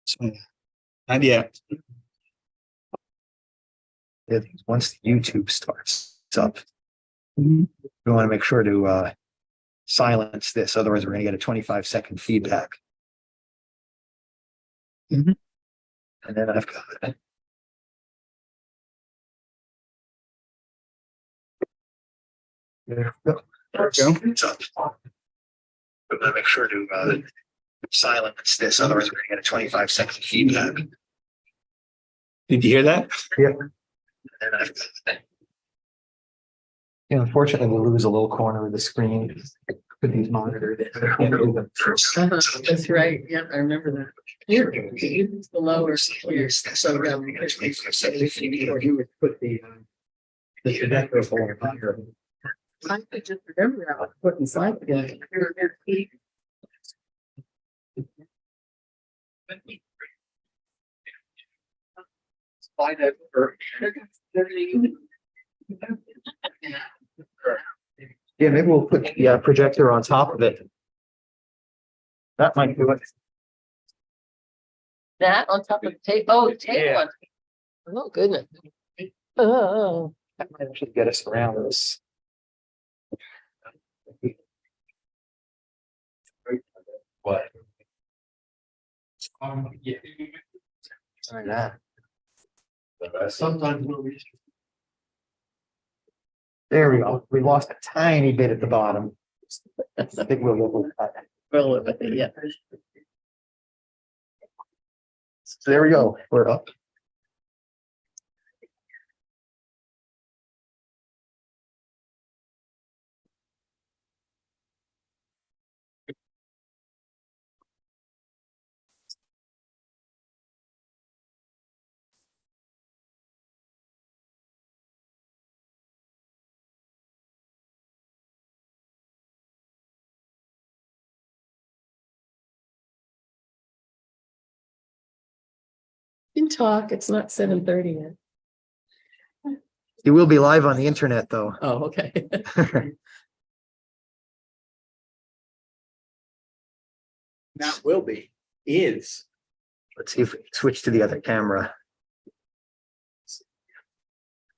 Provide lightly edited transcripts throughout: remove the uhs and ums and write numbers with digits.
So, not yet. Once the YouTube starts up, Mhm. we want to make sure to silence this. Otherwise, we're going to get a 25-second feedback. Mhm. And then I've got there we go. There we go. It's up. We want to make sure to silence this. Otherwise, we're going to get a 25-second feedback. Did you hear that? Yeah. And I've got unfortunately, we'll lose a little corner of the screen with these monitors. That's right. Yeah, I remember that. Here, it's the lower. So You would put the projector forward here. I could just remember that was putting slide together. Slide it or- Yeah, maybe we'll put the projector on top of it. That might do it. That on top of the tape. Oh, tape Yeah. one. Oh, goodness. Oh, That might actually get us around this. What? Yeah. Try that. Sometimes we'll reach. There we go. We lost a tiny bit at the bottom. I think we'll go. well, yeah. So there we go. We're up. You can talk. It's not 7:30 yet. You will be live on the internet, though. Oh, okay. Not will be, is. Let's see if we can switch to the other camera.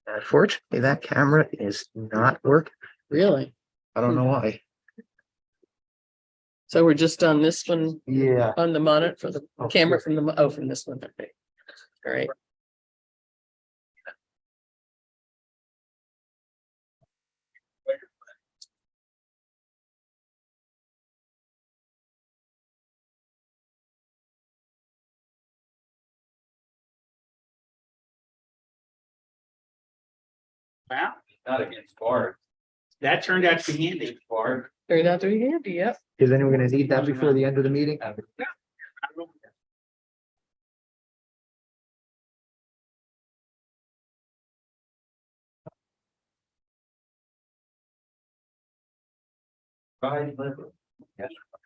Unfortunately, that camera is not working. Really? I don't know why. So we're just on this one, Yeah. on the monitor for the Oh, camera from the, from this one. Okay. All right. Wow, not against Bard. That turned out to be handy, Bard. Turned out to be handy. Yep. Is anyone going to need that before the end of the meeting?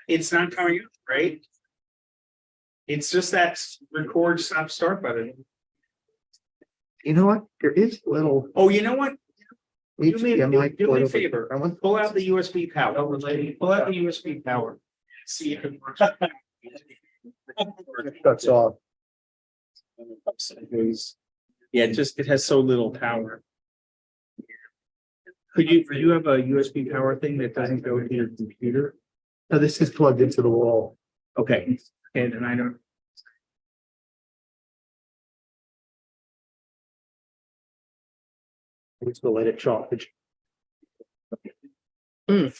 It's not coming up, right? It's just that record stop start button. You know what? There is a little Oh, you know what? Do me a HDMI do me a port favor. over- Pull out the USB power. Pull out the USB power. See if it works. That's off. Yeah, it has so little power. Do you have a USB power thing that doesn't go to your computer? No, this is plugged into the wall. Okay, and then I don't. Let's go let it charge. Mm.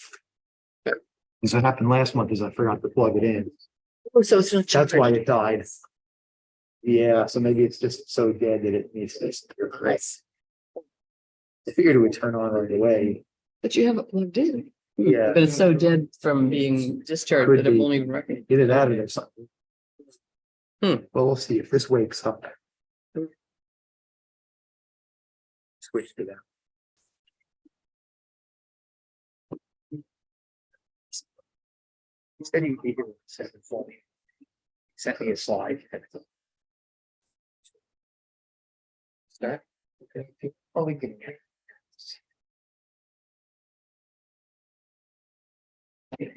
Because what happened last month is I forgot to plug it in. Oh, so it's not. That's why it died. Yeah, so maybe it's just so dead that it needs to. I figured it would turn on right away. But you have it plugged in. Yeah. But it's so dead from being discharged Could that it be. won't even recognize. Either that or there's something. Hmm. Well, we'll see if this wakes up. Switch to that. Instead you'd be here with 740. Sent me a slide. Start. Okay. Oh, we can.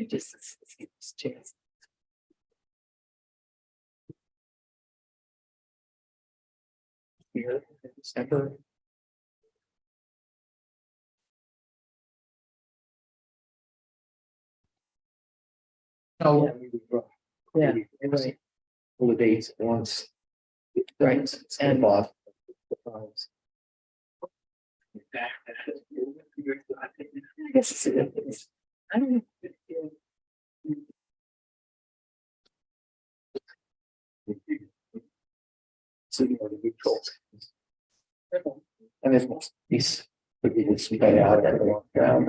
Just chance. here in December. Oh, Yeah, right, all the dates at once. right, and off. I guess it's, I don't know. So you know the big goals. And then these. It's better out there to walk around.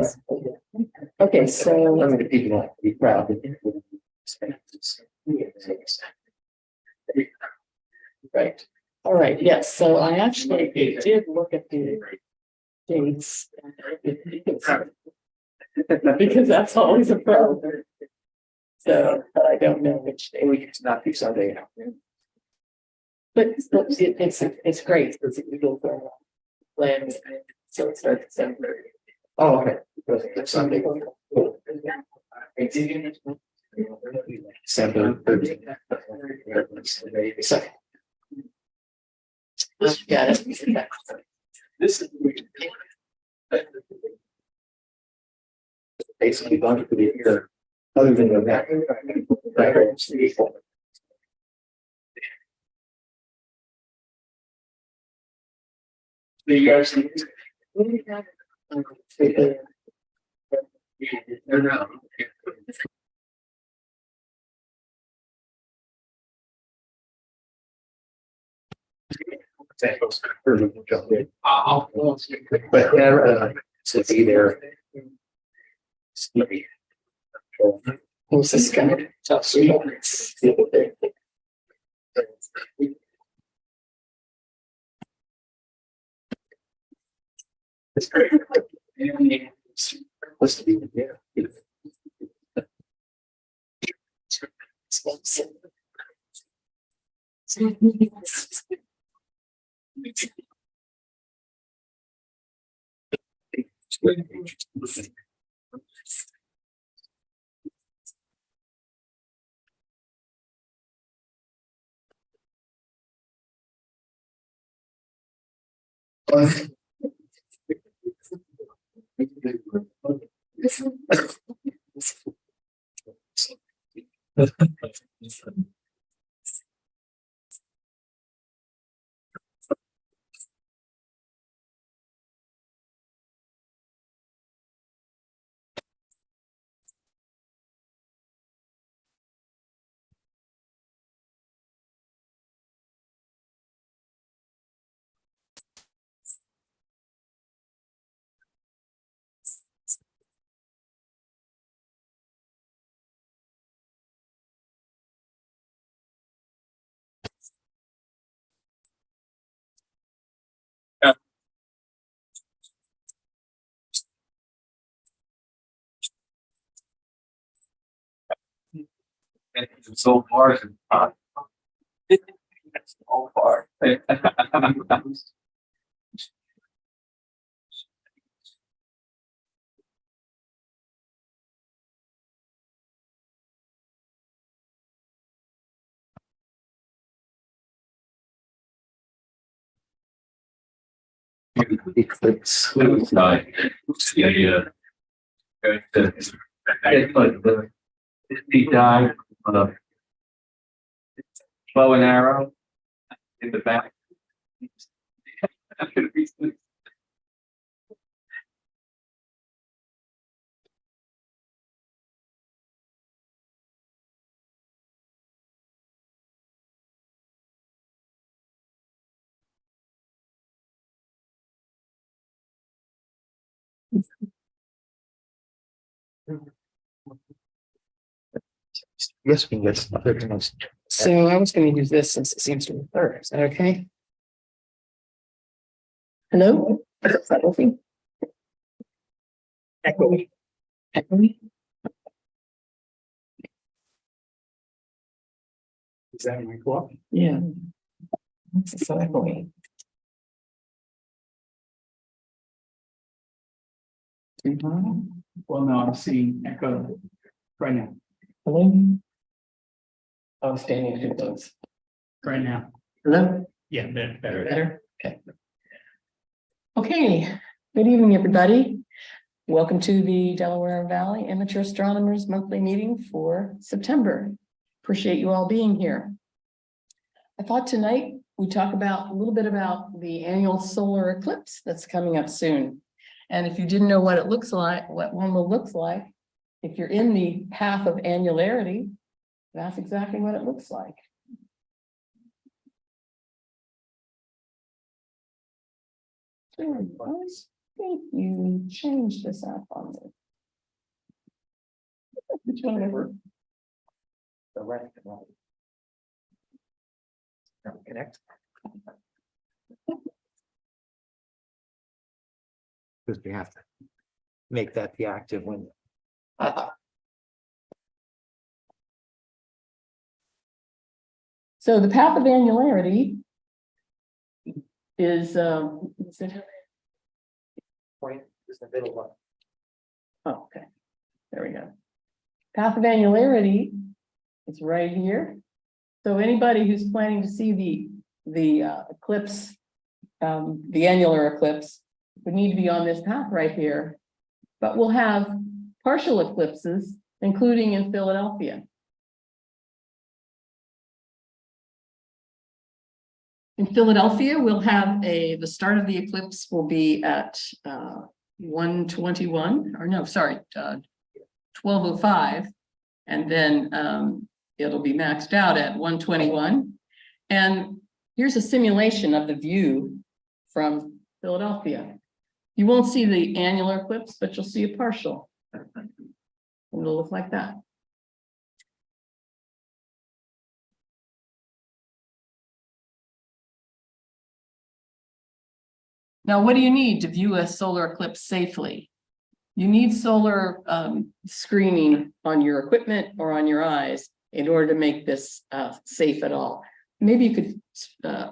Okay, so. I mean, the people like to be proud. Right, all right, yes, so I actually did look at the dates. Because that's always a problem. So, but I don't know which day. We can not be Sunday. But it's great, because it will go land, so it starts December. Oh, okay. Because it's Sunday. Cool. December 13th. Second. Got it. This is. Basically going to be here, other than the map. The guys. But to be there. Who's this guy? It's great. Supposed to be there. So far. So far. It's like, yeah. It's like the deep dive on a bow and arrow in the back. Yes, we can get some. So I was gonna use this since it seems to be third, is that okay? Hello? Is that working? Echo me. Echo me? Is that my clock? Yeah. It's so echoey. Well, no, I'm seeing echo right now, Hello? I was standing too close. right now. Hello? Yeah, better. Better? Okay, good evening, everybody. Welcome to the Delaware Valley Amateur Astronomers Monthly Meeting for September. Appreciate you all being here. I thought tonight we talk about a little bit about the annual solar eclipse that's coming up soon. And if you didn't know what it looks like, what one will look like, if you're in the path of annularity, that's exactly what it looks like. I think you changed this app on there. Which one ever? The right. Connect. Because we have to make that the active window. So the path of annularity is it? Point is the middle one. Oh, okay, there we go. Path of annularity is right here. So anybody who's planning to see the eclipse, the annular eclipse, would need to be on this path right here. But we'll have partial eclipses, including in Philadelphia. In Philadelphia, we'll have the start of the eclipse will be at 1:21, or no, sorry, 12:05, and then it'll be maxed out at 1:21. And here's a simulation of the view from Philadelphia. You won't see the annular eclipse, but you'll see a partial. It'll look like that. Now, what do you need to view a solar eclipse safely? You need solar screening on your equipment or on your eyes in order to make this safe at all. Maybe you could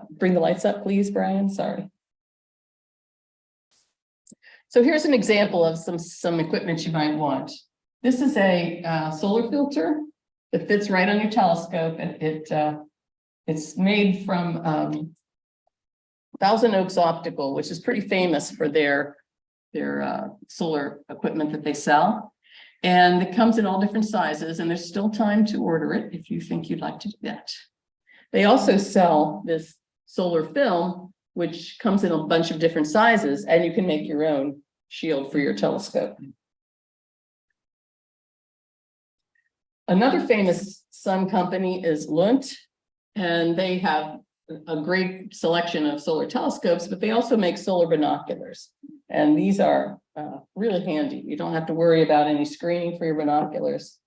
bring the lights up, please, Brian. Sorry. So here's an example of some equipment you might want. This is a solar filter that fits right on your telescope, and it's made from Thousand Oaks Optical, which is pretty famous for their solar equipment that they sell. And it comes in all different sizes, and there's still time to order it if you think you'd like to do that. They also sell this solar film, which comes in a bunch of different sizes, and you can make your own shield for your telescope. Another famous sun company is Lunt, and they have a great selection of solar telescopes, but they also make solar binoculars. And these are really handy. You don't have to worry about any screening for your binoculars.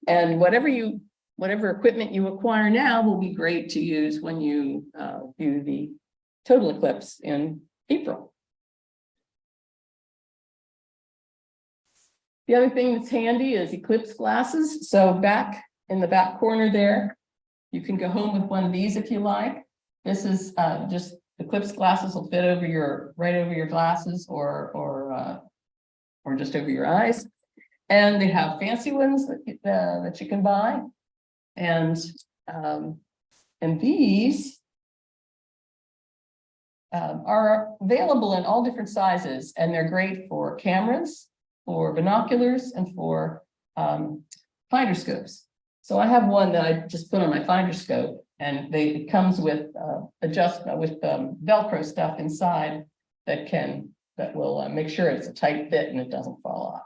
And whatever equipment you acquire now will be great to use when you view the total eclipse in April. The other thing that's handy is eclipse glasses. So back in the back corner there, you can go home with one of these if you like. This is just eclipse glasses will fit over right over your glasses or just over your eyes. And they have fancy ones that you can buy. And these are available in all different sizes, and they're great for cameras, for binoculars, and for finder scopes. So I have one that I just put on my finder scope, and it comes with Velcro stuff inside that will make sure it's a tight fit and it doesn't fall off.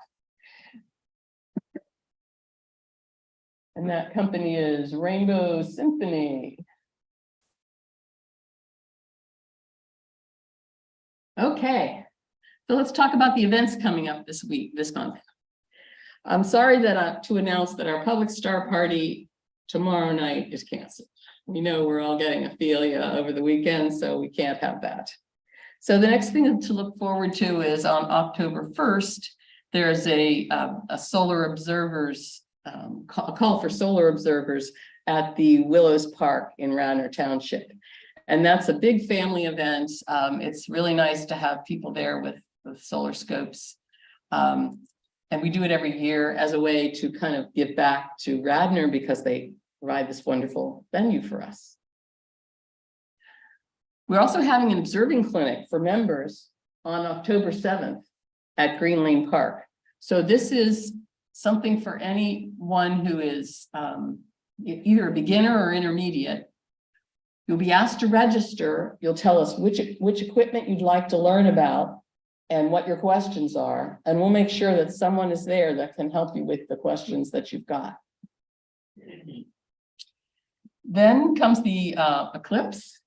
And that company is Rainbow Symphony. Okay, so let's talk about the events coming up this month. I'm sorry to announce that our public star party tomorrow night is canceled. We know we're all getting Ophelia over the weekend, so we can't have that. So the next thing to look forward to is on October 1st, there's a solar observers, a call for solar observers at the Willows Park in Radnor Township. And that's a big family event. It's really nice to have people there with solar scopes. And we do it every year as a way to kind of give back to Radnor because they provide this wonderful venue for us. We're also having an observing clinic for members on October 7th at Green Lane Park. So this is something for anyone who is either a beginner or intermediate. You'll be asked to register. You'll tell us which equipment you'd like to learn about and what your questions are. And we'll make sure that someone is there that can help you with the questions that you've got. Then comes the eclipse.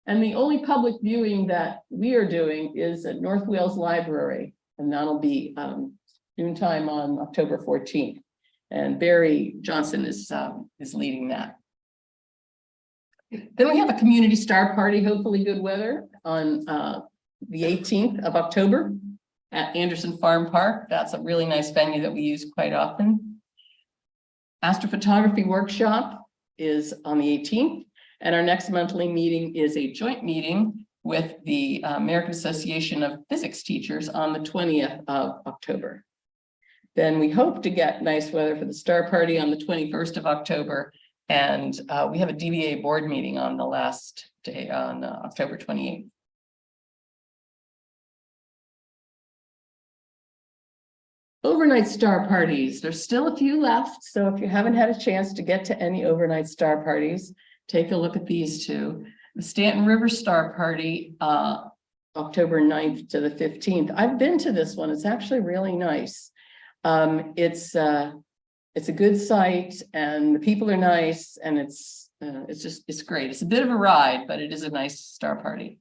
And the only public viewing that we are doing is at North Wales Library. And that'll be noontime on October 14th. And Barry Johnson is leading that. Then we have a community star party, hopefully good weather, on the 18th of October at Anderson Farm Park. That's a really nice venue that we use quite often. Astrophotography workshop is on the 18th. And our next monthly meeting is a joint meeting with the American Association of Physics Teachers on the 20th of October. Then we hope to get nice weather for the star party on the 21st of October. And we have a DVAA board meeting on the last day on October 28th. Overnight star parties, there's still a few left. So if you haven't had a chance to get to any overnight star parties, take a look at these two. The Stanton River Star Party, October 9th to the 15th. I've been to this one. It's actually really nice. It's a good site and the people are nice and it's great. It's a bit of a ride, but it is a nice star party.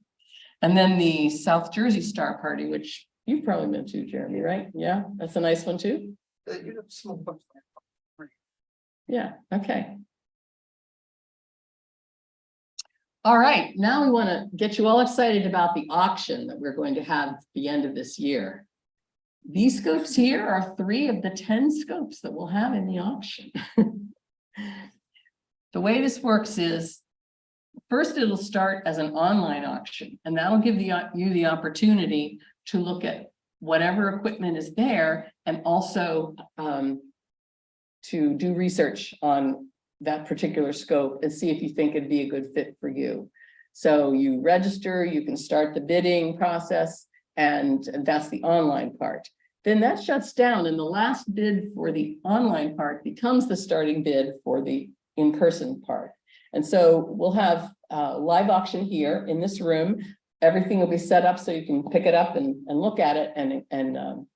And then the South Jersey Star Party, which you've probably been to, Jeremy, right? Yeah, that's a nice one too. Yeah, okay. All right, now we want to get you all excited about the auction that we're going to have at the end of this year. These scopes here are 3 of the 10 scopes that we'll have in the auction. The way this works is, first it'll start as an online auction, and that'll give you the opportunity to look at whatever equipment is there and also to do research on that particular scope and see if you think it'd be a good fit for you. So you register, you can start the bidding process, and that's the online part. Then that shuts down and the last bid for the online part becomes the starting bid for the in-person part. And so we'll have a live auction here in this room. Everything will be set up so you can pick it up and look at it and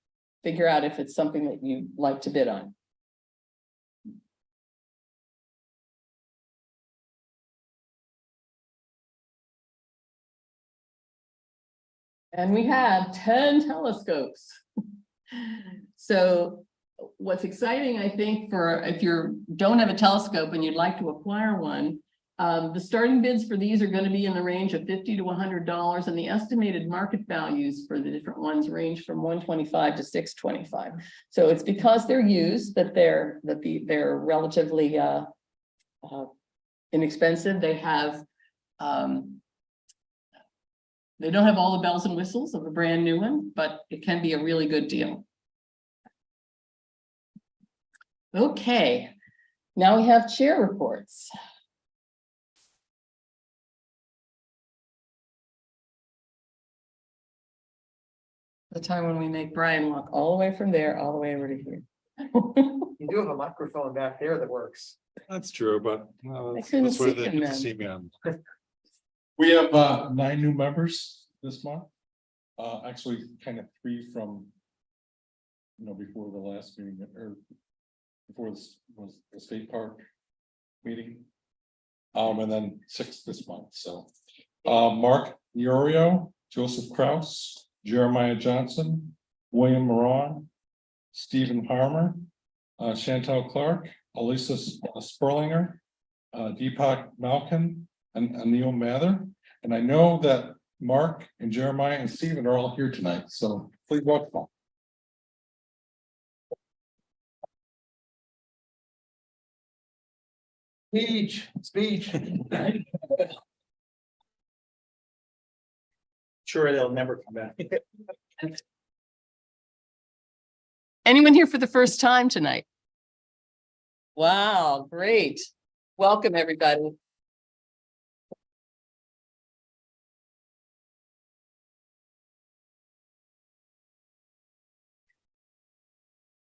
figure out if it's something that you'd like to bid on. And we have 10 telescopes. So what's exciting, I think, for if you don't have a telescope and you'd like to acquire one, the starting bids for these are going to be in the range of $50 to $100, and the estimated market values for the different ones range from $125 to $625. So it's because they're used that they're relatively inexpensive. They have they don't have all the bells and whistles of a brand new one, but it can be a really good deal. Okay, now we have chair reports. The time when we make Brian walk all the way from there, all the way over to here. You do have a microphone back there that works. That's true, but couldn't that's where see they him get to then. see me on. We have 9 new members this month. Actually, kind of 3 from, before the last meeting or before this was the state park meeting. And then 6 this month. So Mark Iorio, Joseph Kraus, Jeremiah Johnson, William Moran, Stephen Harmer, Chantal Clark, Elisa Sperlinger, Deepak Malkin, and Anil Mather. And I know that Mark and Jeremiah and Stephen are all here tonight, so please welcome. Speech. Sure, they'll never come back. Anyone here for the first time tonight? Wow, great. Welcome, everybody.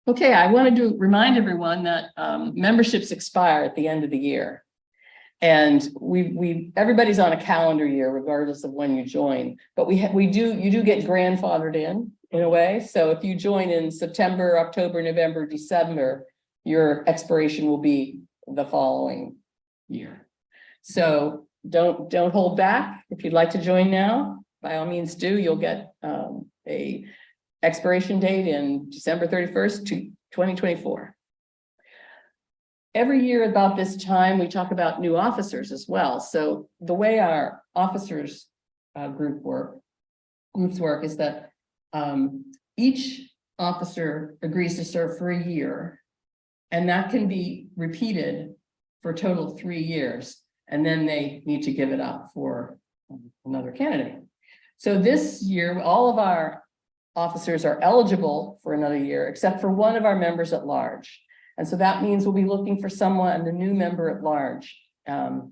Okay, I wanted to remind everyone that memberships expire at the end of the year. And everybody's on a calendar year regardless of when you join, but you do get grandfathered in a way. So if you join in September, October, November, December, your expiration will be the following year. So don't hold back. If you'd like to join now, by all means do. You'll get a expiration date in December 31st, 2024. Every year about this time, we talk about new officers as well. So the way our officers groups work is that each officer agrees to serve for a year, and that can be repeated for a total of 3 years, and then they need to give it up for another candidate. So this year, all of our officers are eligible for another year, except for one of our members at large. And so that means we'll be looking for someone, a new member at large for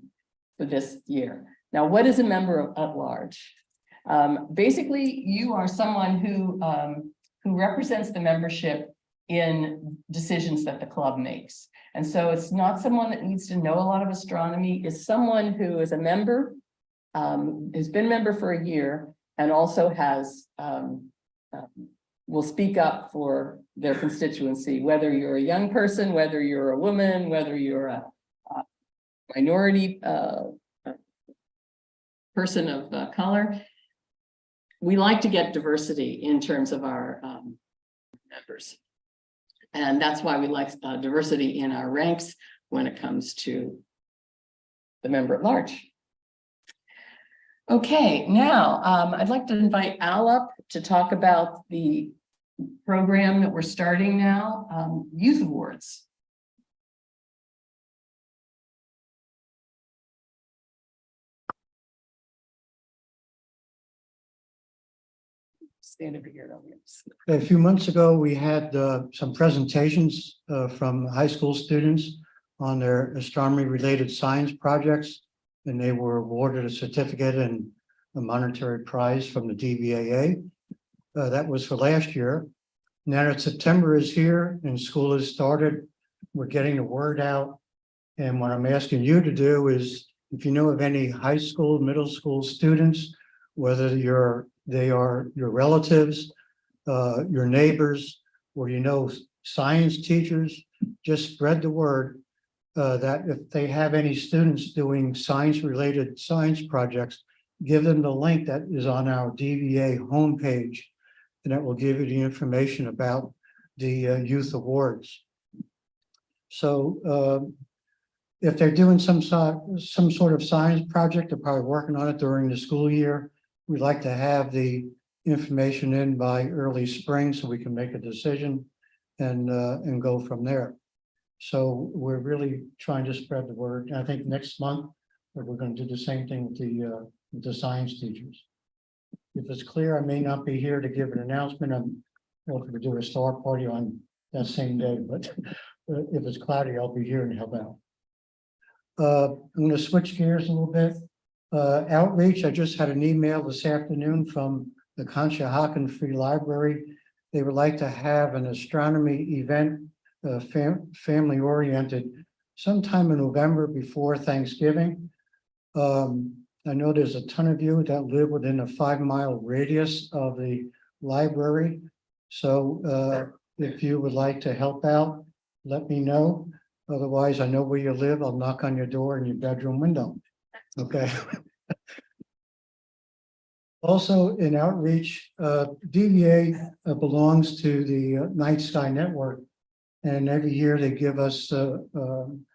this year. Now, what is a member at large? Basically, you are someone who represents the membership in decisions that the club makes. And so it's not someone that needs to know a lot of astronomy. It's someone who is a member, has been a member for a year, and also has will speak up for their constituency, whether you're a young person, whether you're a woman, whether you're a minority person of color. We like to get diversity in terms of our members. And that's why we like diversity in our ranks when it comes to the member at large. Okay, now I'd like to invite Al up to talk about the program that we're starting now, Youth Awards. Stand over here. A few months ago, we had some presentations from high school students on their astronomy-related science projects, and they were awarded a certificate and a monetary prize from the DVAA. That was for last year. Now that September is here and school has started, we're getting the word out. And what I'm asking you to do is, if you know of any high school, middle school students, whether they are your relatives, your neighbors, or you know science teachers, just spread the word that if they have any students doing science-related science projects, give them the link that is on our DVA homepage, and that will give you the information about the youth awards. So if they're doing some sort of science project, they're probably working on it during the school year. We'd like to have the information in by early spring so we can make a decision and go from there. So we're really trying to spread the word. And I think next month we're going to do the same thing with the science teachers. If it's clear, I may not be here to give an announcement. I'm going to do a star party on that same day, but if it's cloudy, I'll be here and help out. I'm going to switch gears a little bit. Outreach, I just had an email this afternoon from the Conshohocken Free Library. They would like to have an astronomy event, family oriented, sometime in November before Thanksgiving. I know there's a ton of you that live within a 5-mile radius of the library. So if you would like to help out, let me know. Otherwise, I know where you live. I'll knock on your door in your bedroom window. Okay. Also in outreach, DVA belongs to the Night Sky Network. And every year they give us some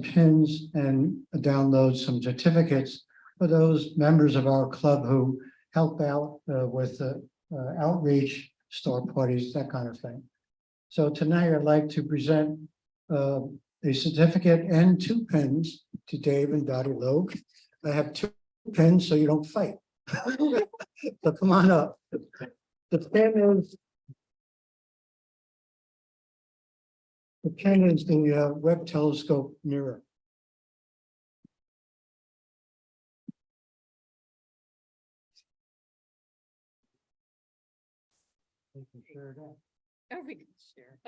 pins and download some certificates for those members of our club who help out with outreach, star parties, that kind of thing. So tonight I'd like to present a certificate and 2 pins to Dave and Dottie Loeb. I have 2 pins so you don't fight. So come on up. The pen is the Webb telescope mirror. Oh, we can share.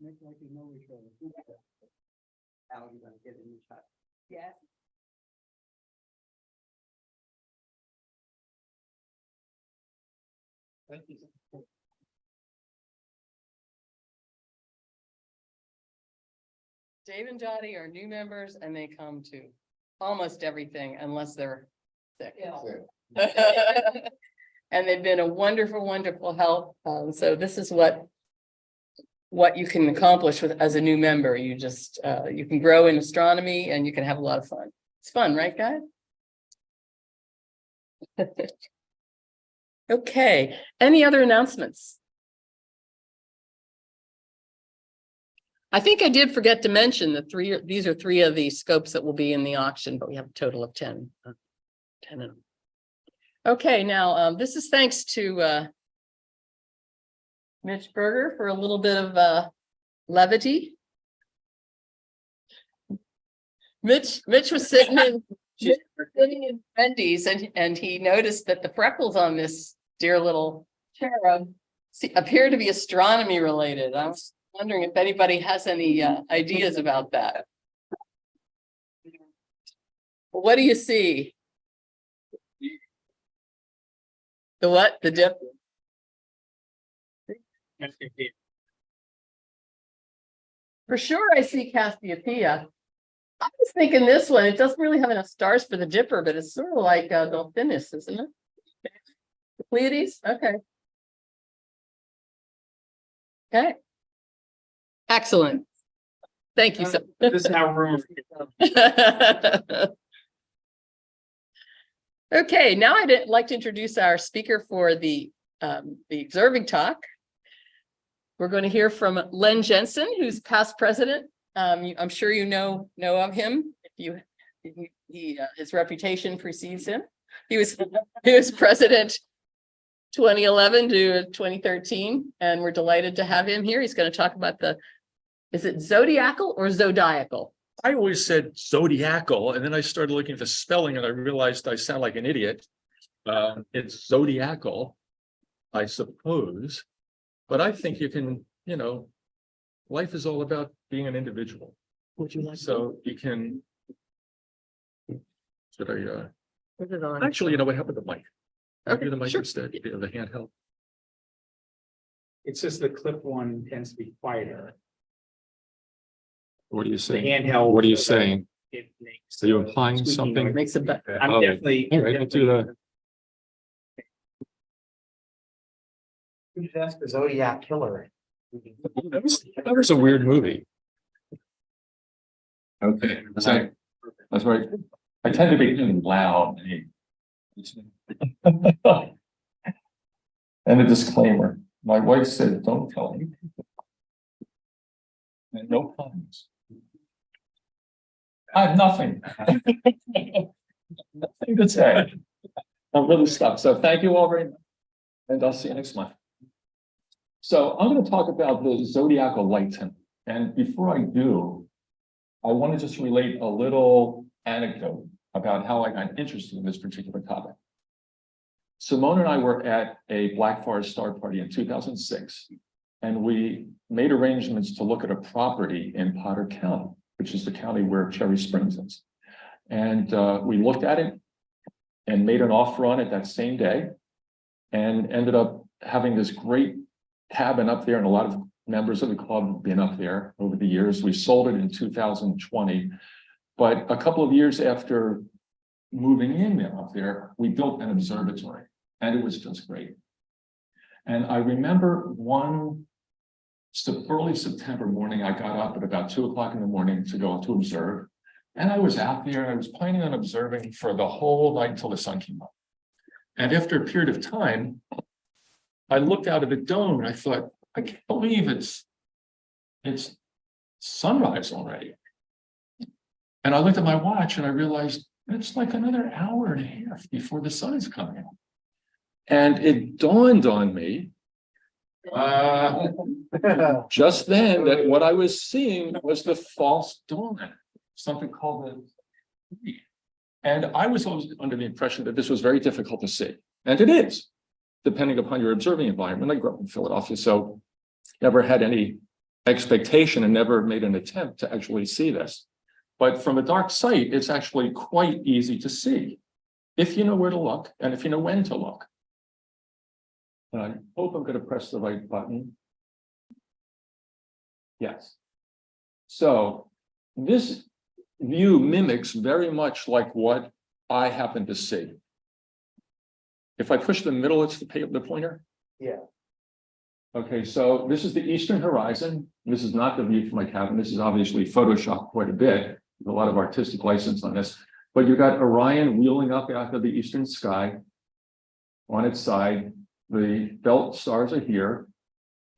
Make like you know each other. Al, you gotta get in the shot. Yes. Thank you. Dave and Dottie are new members and they come to almost everything unless they're sick. And they've been a wonderful, wonderful help. So this is what you can accomplish with as a new member. You just you can grow in astronomy and you can have a lot of fun. It's fun, right, guys? Okay, any other announcements? I think I did forget to mention these are three of the scopes that will be in the auction, but we have a total of 10. 10 of them. Okay, now this is thanks to Mitch Berger for a little bit of levity. Mitch was sitting in Wendy's and he noticed that the freckles on this dear little cherub appear to be astronomy related. I was wondering if anybody has any ideas about that. What do you see? The what? The dip? For sure, I see Cassiopeia. I was thinking this one, it doesn't really have enough stars for the Dipper, but it's sort of like Delphinus, isn't it? The Pleiades? Okay. Okay. Excellent. Thank you so. This is how room. Okay, now I'd like to introduce our speaker for the observing talk. We're going to hear from Len Jensen, who's past president. I'm sure you know of him. If his reputation precedes him. He was president 2011 to 2013, and we're delighted to have him here. He's going to talk about is it zodiacal or zodiacal? I always said zodiacal, and then I started looking at the spelling and I realized I sound like an idiot. It's zodiacal, I suppose, but I think you can, life is all about being an individual. Would you like So you can. Should I, put it on? actually, what happened to the mic? Okay, Do the mic sure. instead, the handheld. It's just the clip one tends to be quieter. What are you The saying? handheld. What are you saying? It makes. Are you implying squeaky something? noise. Makes it better. I'm Oh, definitely. right into the- You just ask the Zodiac Killer. That was a weird movie. Okay, so that's right. I tend to be loud. And a disclaimer, my wife said, don't tell me. And no comments. I have nothing. Nothing to say. I'm really stuck. So thank you all very much. And I'll see you next month. So I'm going to talk about the zodiacal light temple. And before I do, I want to just relate a little anecdote about how I got interested in this particular topic. Simone and I were at a Black Forest Star Party in 2006, and we made arrangements to look at a property in Potter County, which is the county where Cherry Springs is. And we looked at it and made an offer on it that same day, and ended up having this great cabin up there, and a lot of members of the club have been up there over the years. We sold it in 2020, but a couple of years after moving in there up there, we built an observatory, and it was just great. And I remember one early September morning, I got up at about 2 o'clock in the morning to go to observe. And I was out there, and I was planning on observing for the whole night until the sun came up. And after a period of time, I looked out of the dome and I thought, I can't believe it's sunrise already. And I looked at my watch and I realized it's like another hour and a half before the sun is coming out. And it dawned on me just then that what I was seeing was the false dawn, something called the And I was always under the impression that this was very difficult to see, and it is, depending upon your observing environment. I grew up in Philadelphia, so never had any expectation and never made an attempt to actually see this. But from a dark site, it's actually quite easy to see if you know where to look and if you know when to look. And I hope I'm going to press the right button. Yes. So this view mimics very much like what I happen to see. If I push the middle, it's the pointer. Yeah. Okay, so this is the eastern horizon. This is not the view from my cabin. This is obviously photoshopped quite a bit. There's a lot of artistic license on this. But you've got Orion wheeling up out of the eastern sky. On its side, the belt stars are here.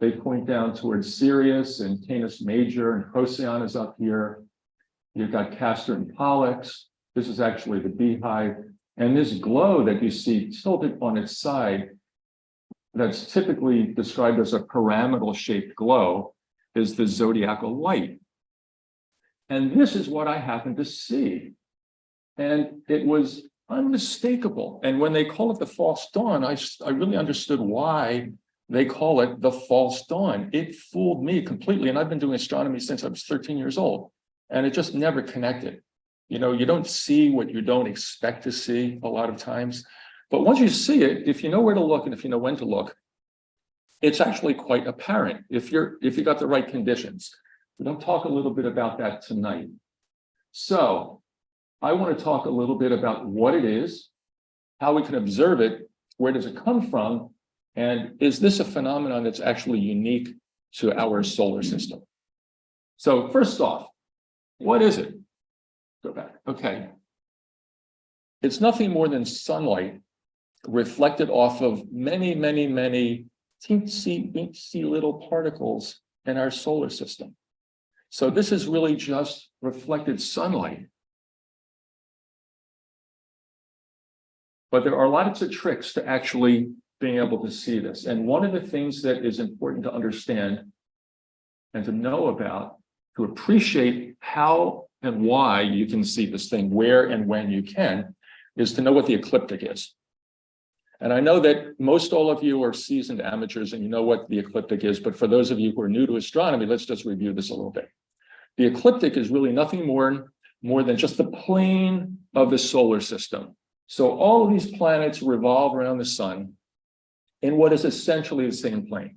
They point down towards Sirius and Canis Major, and Procyon is up here. You've got Castor and Pollux. This is actually the Beehive. And this glow that you see tilted on its side, that's typically described as a pyramidal shaped glow, is the zodiacal light. And this is what I happened to see. And it was unmistakable. And when they call it the false dawn, I really understood why they call it the false dawn. It fooled me completely. And I've been doing astronomy since I was 13 years old. And it just never connected. You know, you don't see what you don't expect to see a lot of times. But once you see it, if you know where to look and if you know when to look, it's actually quite apparent if you got the right conditions. We're going to talk a little bit about that tonight. So I want to talk a little bit about what it is, how we can observe it, where does it come from, and is this a phenomenon that's actually unique to our solar system? So first off, what is it? Go back. Okay. It's nothing more than sunlight reflected off of many, many, many teensy little particles in our solar system. So this is really just reflected sunlight. But there are lots of tricks to actually being able to see this. And one of the things that is important to understand and to know about, to appreciate how and why you can see this thing, where and when you can, is to know what the ecliptic is. And I know that most all of you are seasoned amateurs and you know what the ecliptic is, but for those of you who are new to astronomy, let's just review this a little bit. The ecliptic is really nothing more than just the plane of the solar system. So all of these planets revolve around the sun in what is essentially the same plane.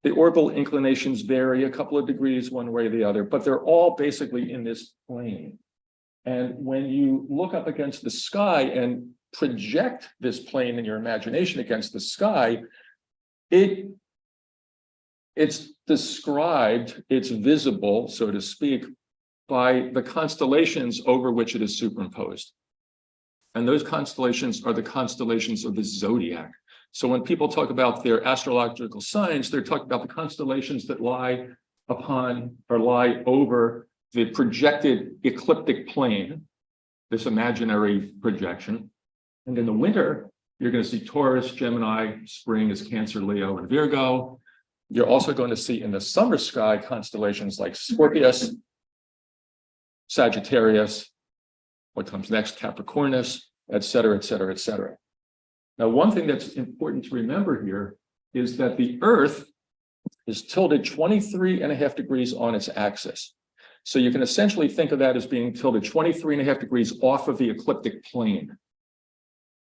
The orbital inclinations vary a couple of degrees one way or the other, but they're all basically in this plane. And when you look up against the sky and project this plane in your imagination against the sky, it's described, it's visible, so to speak, by the constellations over which it is superimposed. And those constellations are the constellations of the zodiac. So when people talk about their astrological signs, they're talking about the constellations that lie upon or lie over the projected ecliptic plane, this imaginary projection. And in the winter, you're going to see Taurus, Gemini, spring is Cancer, Leo, and Virgo. You're also going to see in the summer sky constellations like Scorpius, Sagittarius, what comes next, Capricornus, et cetera, et cetera, et cetera. Now, one thing that's important to remember here is that the Earth is tilted 23.5 degrees on its axis. So you can essentially think of that as being tilted 23.5 degrees off of the ecliptic plane.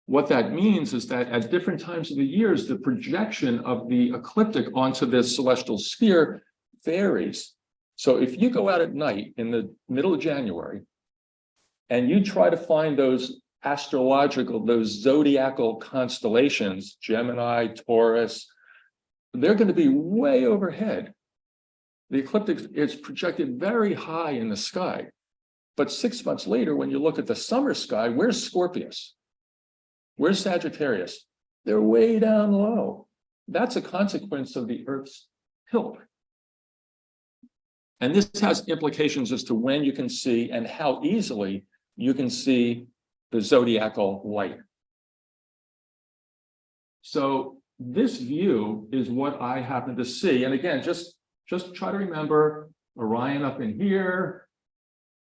What that means is that at different times of the years, the projection of the ecliptic onto this celestial sphere varies. So if you go out at night in the middle of January and you try to find those astrological, those zodiacal constellations, Gemini, Taurus, they're going to be way overhead. The ecliptic is projected very high in the sky. But 6 months later, when you look at the summer sky, where's Scorpius? Where's Sagittarius? They're way down low. That's a consequence of the Earth's tilt. And this has implications as to when you can see and how easily you can see the zodiacal light. So this view is what I happen to see. And again, just try to remember Orion up in here,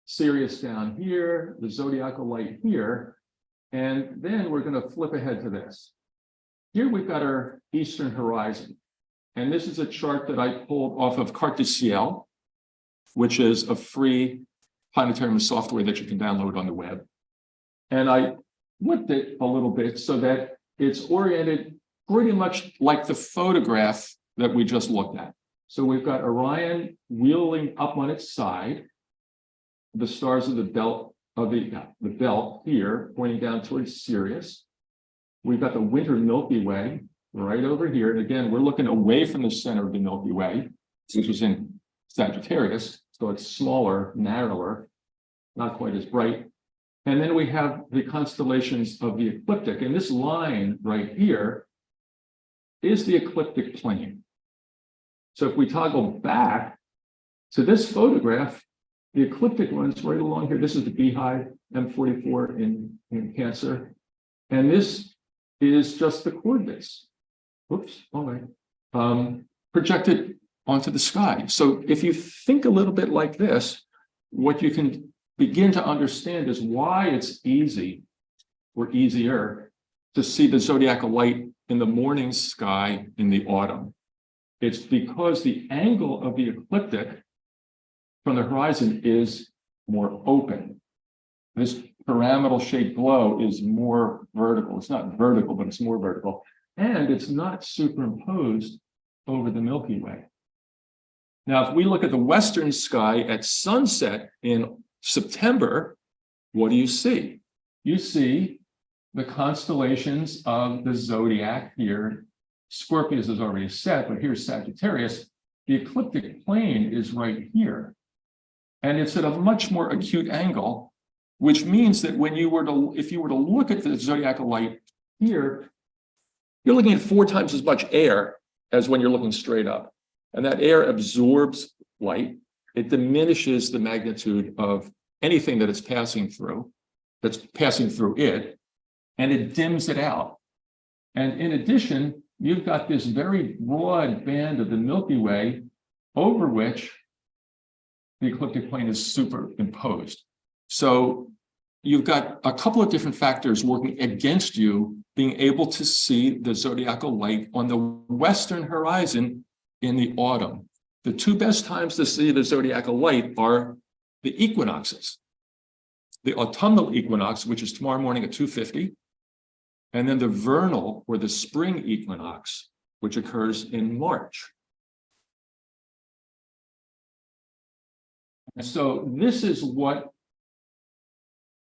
Sirius down here, the zodiacal light here, and then we're going to flip ahead to this. Here we've got our eastern horizon, and this is a chart that I pulled off of Carte du Ciel, which is a free planetarium software that you can download on the web. And I flipped it a little bit so that it's oriented pretty much like the photograph that we just looked at. So we've got Orion wheeling up on its side, the stars of the belt of the belt here pointing down towards Sirius. We've got the winter Milky Way right over here. And again, we're looking away from the center of the Milky Way, which is in Sagittarius. So it's smaller, narrower, not quite as bright. And then we have the constellations of the ecliptic. And this line right here is the ecliptic plane. So if we toggle back to this photograph, the ecliptic runs right along here. This is the Beehive M44 in Cancer. And this is just the coordinates. Oops, all right. Projected onto the sky. So if you think a little bit like this, what you can begin to understand is why it's easy or easier to see the zodiacal light in the morning sky in the autumn. It's because the angle of the ecliptic from the horizon is more open. This pyramidal shaped glow is more vertical. It's not vertical, but it's more vertical. And it's not superimposed over the Milky Way. Now, if we look at the western sky at sunset in September, what do you see? You see the constellations of the zodiac here. Scorpius is already set, but here's Sagittarius. The ecliptic plane is right here. And it's at a much more acute angle, which means that when you were to, if you were to look at the zodiacal light here, you're looking at 4 times as much air as when you're looking straight up. And that air absorbs light. It diminishes the magnitude of anything that it's passing through, that's passing through it, and it dims it out. And in addition, you've got this very broad band of the Milky Way over which the ecliptic plane is superimposed. So you've got a couple of different factors working against you being able to see the zodiacal light on the western horizon in the autumn. The 2 best times to see the zodiacal light are the equinoxes. The autumnal equinox, which is tomorrow morning at 2:50, and then the vernal or the spring equinox, which occurs in March. And so this is what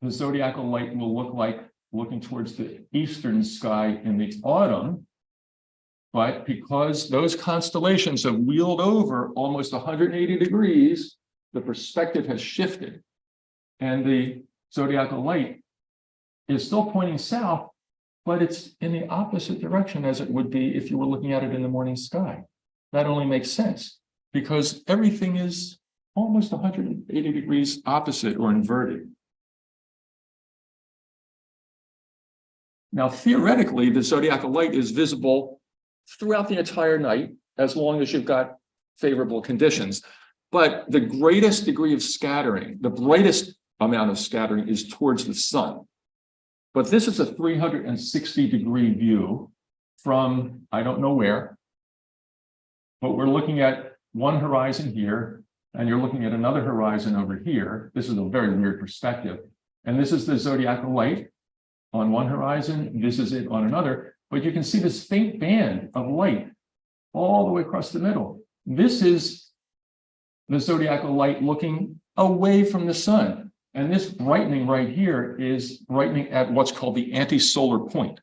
the zodiacal light will look like looking towards the eastern sky in the autumn. But because those constellations have wheeled over almost 180 degrees, the perspective has shifted. And the zodiacal light is still pointing south, but it's in the opposite direction as it would be if you were looking at it in the morning sky. That only makes sense because everything is almost 180 degrees opposite or inverted. Now, theoretically, the zodiacal light is visible throughout the entire night, as long as you've got favorable conditions. But the greatest degree of scattering, the brightest amount of scattering is towards the sun. But this is a 360-degree view from, I don't know where, but we're looking at one horizon here, and you're looking at another horizon over here. This is a very weird perspective. And this is the zodiacal light on one horizon. This is it on another. But you can see this faint band of light all the way across the middle. This is the zodiacal light looking away from the sun. And this brightening right here is brightening at what's called the anti-solar point.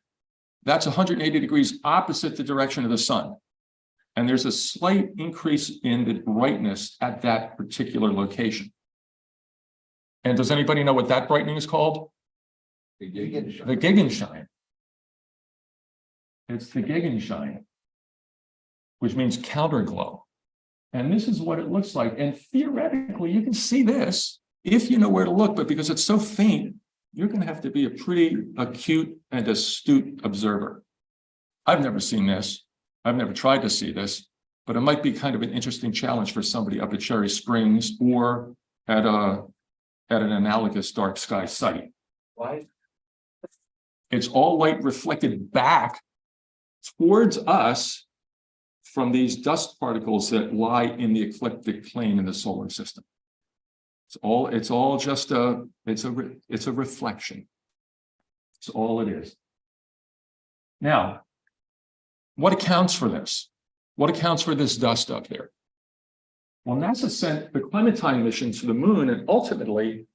That's 180 degrees opposite the direction of the sun. And there's a slight increase in the brightness at that particular location. And does anybody know what that brightening is called? The Gegenschein. It's the Gegenschein, which means counterglow. And this is what it looks like. And theoretically, you can see this if you know where to look, but because it's so faint, you're going to have to be a pretty acute and astute observer. I've never seen this. I've never tried to see this, but it might be kind of an interesting challenge for somebody up at Cherry Springs or at at an analogous dark sky site. Why? It's all light reflected back towards us from these dust particles that lie in the ecliptic plane in the solar system. It's all just it's a reflection. It's all it is. Now, what accounts for this? What accounts for this dust up there? Well, NASA sent the Clementine mission to the moon, and ultimately,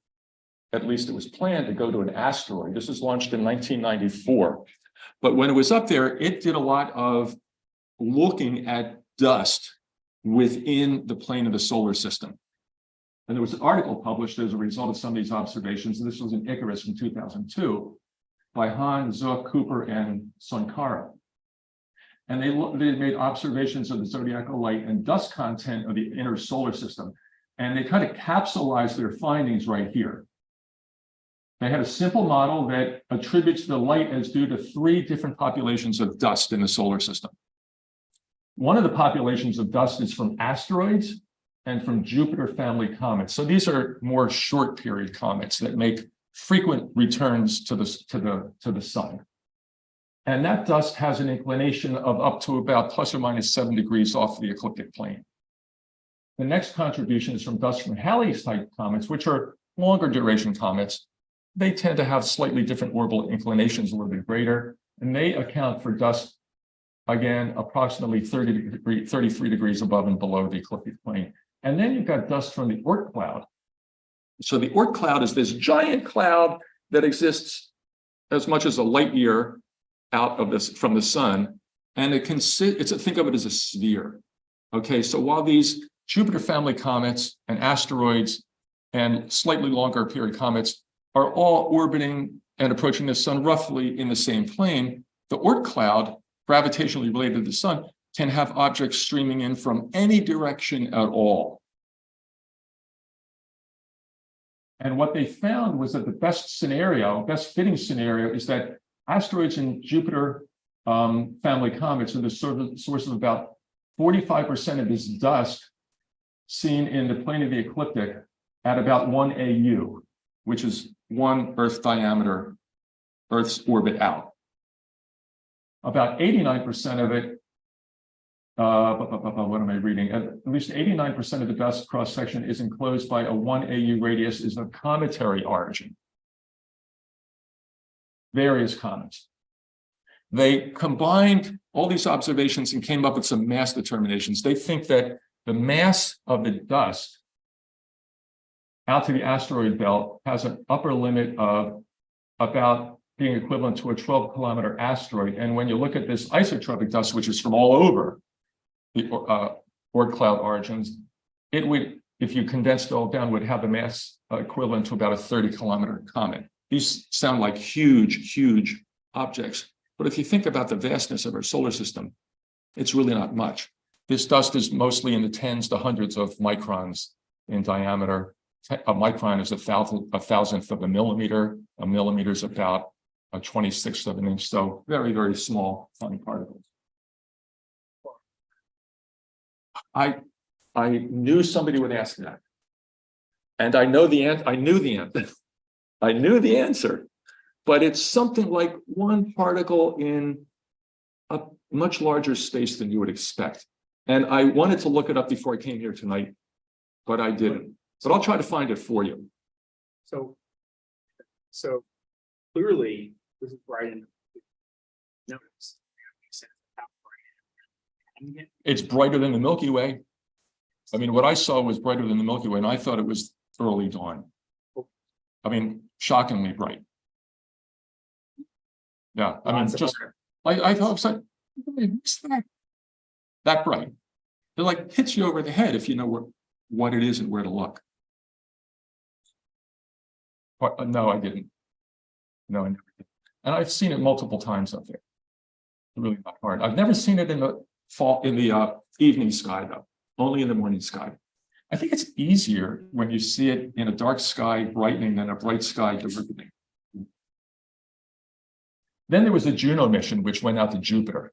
at least it was planned to go to an asteroid. This was launched in 1994. But when it was up there, it did a lot of looking at dust within the plane of the solar system. And there was an article published as a result of some of these observations. And this was in Icarus in 2002 by Han, Zook, Cooper, and Sankara. And they made observations of the zodiacal light and dust content of the inner solar system. And they kind of capsulized their findings right here. They had a simple model that attributes the light as due to 3 different populations of dust in the solar system. One of the populations of dust is from asteroids and from Jupiter family comets. So these are more short period comets that make frequent returns to the sun. And that dust has an inclination of up to about plus or minus 7 degrees off the ecliptic plane. The next contribution is from dust from Halley's type comets, which are longer duration comets. They tend to have slightly different orbital inclinations, a little bit greater, and they account for dust, again, approximately 33 degrees above and below the ecliptic plane. And then you've got dust from the Oort cloud. So the Oort cloud is this giant cloud that exists as much as a light year out of this from the sun, and it can think of it as a sphere. Okay, so while these Jupiter family comets and asteroids and slightly longer period comets are all orbiting and approaching the sun roughly in the same plane, the Oort cloud, gravitationally related to the sun, can have objects streaming in from any direction at all. And what they found was that the best fitting scenario is that asteroids and Jupiter family comets are the source of about 45% of this dust seen in the plane of the ecliptic at about 1 AU, which is 1 Earth diameter, Earth's orbit out. About 89% of it, what am I reading? At least 89% of the dust cross-section is enclosed by a 1 AU radius is of cometary origin. Various comets. They combined all these observations and came up with some mass determinations. They think that the mass of the dust out to the asteroid belt has an upper limit of about being equivalent to a 12-kilometer asteroid. And when you look at this isotropic dust, which is from all over the Oort cloud origins, it would, if you condensed it all down, would have a mass equivalent to about a 30-kilometer comet. These sound like huge, huge objects. But if you think about the vastness of our solar system, it's really not much. This dust is mostly in the tens to hundreds of microns in diameter. A micron is a thousandth of a millimeter. A millimeter is about a 26th of an inch. So very, very small, tiny particles. I knew somebody would ask that. And I knew the answer, but it's something like 1 particle in a much larger space than you would expect. And I wanted to look it up before I came here tonight, but I didn't. But I'll try to find it for you. So clearly, this is right in the notes. It's brighter than the Milky Way. I mean, what I saw was brighter than the Milky Way, and I thought it was early dawn. I mean, shockingly bright. Yeah, I mean, just I thought it was like, what's that bright? It like hits you over the head if you know what it is and where to look. But, no, I didn't. No, I never did. And I've seen it multiple times up there. It's really not hard. I've never seen it in the evening sky though, only in the morning sky. I think it's easier when you see it in a dark sky brightening than a bright sky darkening. Then there was the Juno mission, which went out to Jupiter.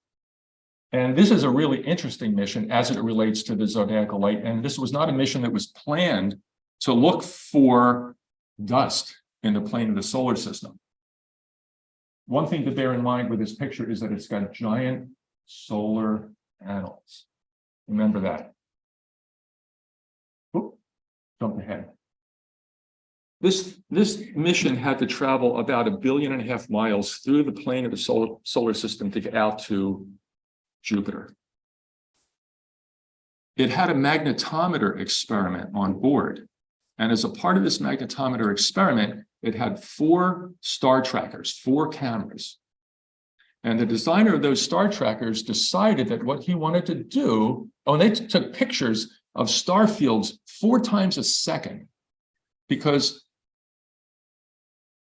And this is a really interesting mission as it relates to the zodiacal light. And this was not a mission that was planned to look for dust in the plane of the solar system. One thing to bear in mind with this picture is that it's got giant solar panels. Remember that. Oop, jump ahead. This mission had to travel about 1.5 billion miles through the plane of the solar system to get out to Jupiter. It had a magnetometer experiment on board. And as a part of this magnetometer experiment, it had 4 star trackers, 4 cameras. And the designer of those star trackers decided that what he wanted to do, and they took pictures of star fields 4 times a second, because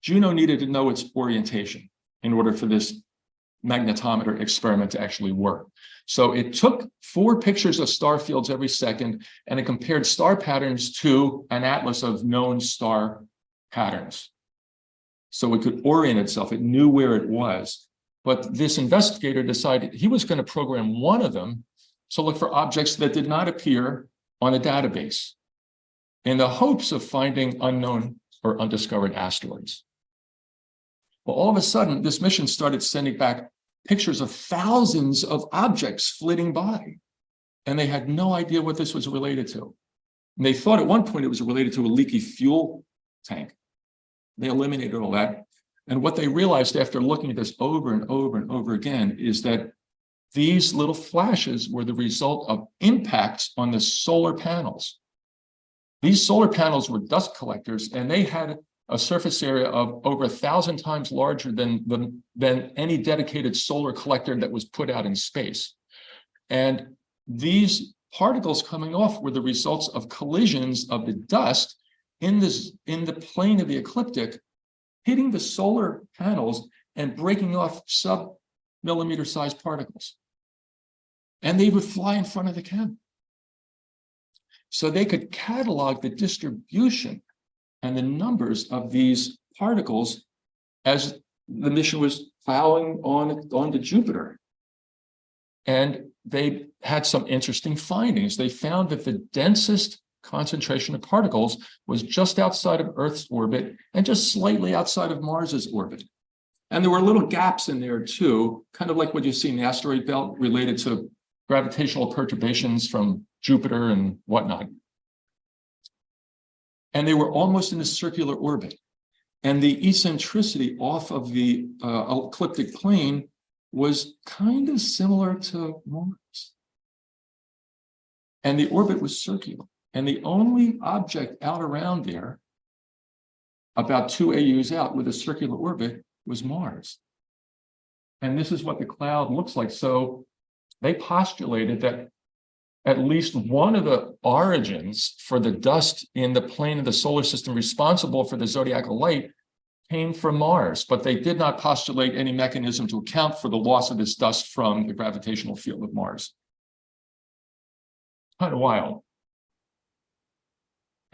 Juno needed to know its orientation in order for this magnetometer experiment to actually work. So it took 4 pictures of star fields every second, and it compared star patterns to an atlas of known star patterns. So it could orient itself. It knew where it was. But this investigator decided he was going to program one of them to look for objects that did not appear on a database in the hopes of finding unknown or undiscovered asteroids. Well, all of a sudden, this mission started sending back pictures of thousands of objects flitting by, and they had no idea what this was related to. And they thought at one point it was related to a leaky fuel tank. They eliminated all that. And what they realized after looking at this over and over and over again is that these little flashes were the result of impacts on the solar panels. These solar panels were dust collectors, and they had a surface area of over 1,000 times larger than any dedicated solar collector that was put out in space. And these particles coming off were the results of collisions of the dust in the plane of the ecliptic, hitting the solar panels and breaking off sub-millimeter sized particles. And they would fly in front of the camera. So they could catalog the distribution and the numbers of these particles as the mission was plowing onto Jupiter. And they had some interesting findings. They found that the densest concentration of particles was just outside of Earth's orbit and just slightly outside of Mars's orbit. And there were little gaps in there too, kind of like what you see in the asteroid belt related to gravitational perturbations from Jupiter and whatnot. And they were almost in a circular orbit. And the eccentricity off of the ecliptic plane was kind of similar to Mars. And the orbit was circular. And the only object out around there, about 2 AUs out with a circular orbit, was Mars. And this is what the cloud looks like. So they postulated that at least one of the origins for the dust in the plane of the solar system responsible for the zodiacal light came from Mars, but they did not postulate any mechanism to account for the loss of this dust from the gravitational field of Mars. Kind of wild.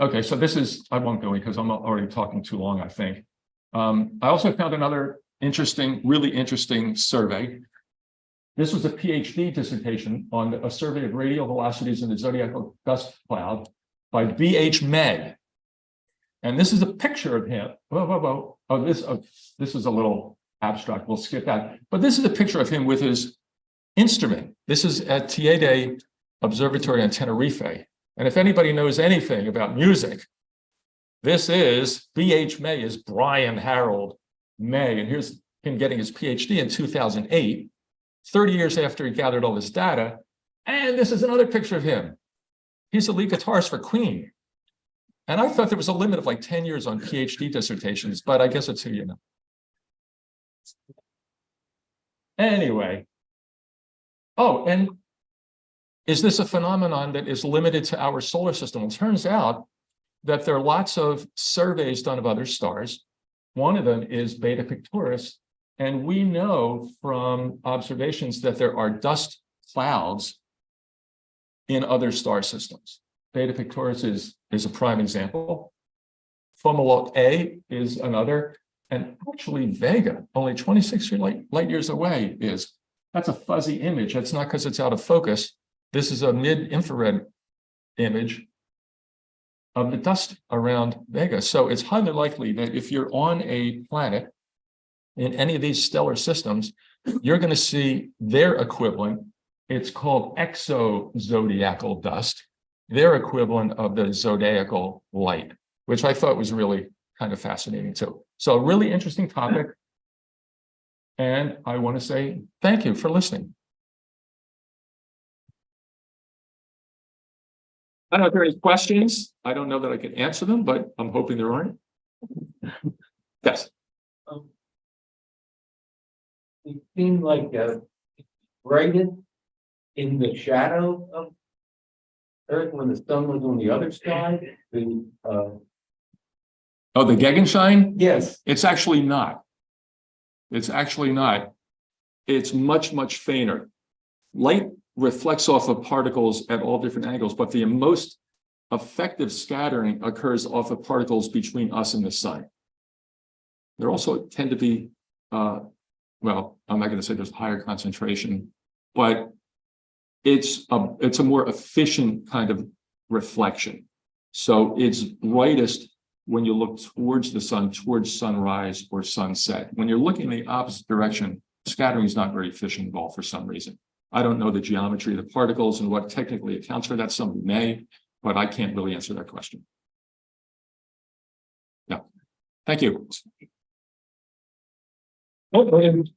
Okay, so this is, I won't go in because I'm already talking too long, I think. I also found another really interesting survey. This was a PhD dissertation on a survey of radial velocities in the zodiacal dust cloud by B.H. May. And this is a picture of him. Oh, this is a little abstract. We'll skip that. But this is a picture of him with his instrument. This is at Teide Observatory on Tenerife. And if anybody knows anything about music, this is B.H. May is Brian Harold May. And here's him getting his PhD in 2008, 30 years after he gathered all this data. And this is another picture of him. He's the lead guitarist for Queen. And I thought there was a limit of like 10 years on PhD dissertations, but I guess it's who you know. Anyway. Oh, and is this a phenomenon that is limited to our solar system? It turns out that there are lots of surveys done of other stars. One of them is Beta Pictoris. And we know from observations that there are dust clouds in other star systems. Beta Pictoris is a prime example. Fomalhaut A is another. And actually Vega, only 26 light years away, is. That's a fuzzy image. That's not because it's out of focus. This is a mid-infrared image. of the dust around Vega. So it's highly likely that if you're on a planet in any of these stellar systems, you're going to see their equivalent. It's called exozodiacal dust, their equivalent of the zodiacal light, which I thought was really kind of fascinating too. So a really interesting topic. And I want to say thank you for listening. I don't know if there are any questions. I don't know that I can answer them, but I'm hoping there aren't. Yes. It seemed like right in the shadow of Earth when the sun was on the other side. Oh, the Gegenschein? Yes. It's actually not. It's actually not. It's much, much fainter. Light reflects off of particles at all different angles, but the most effective scattering occurs off of particles between us and the sun. There also tend to be, well, I'm not going to say there's higher concentration, but it's a more efficient kind of reflection. So it's brightest when you look towards the sun, towards sunrise or sunset. When you're looking in the opposite direction, scattering is not very efficient at all for some reason. I don't know the geometry of the particles and what technically accounts for that. Somebody may, but I can't really answer that question. No, thank you. Oh, and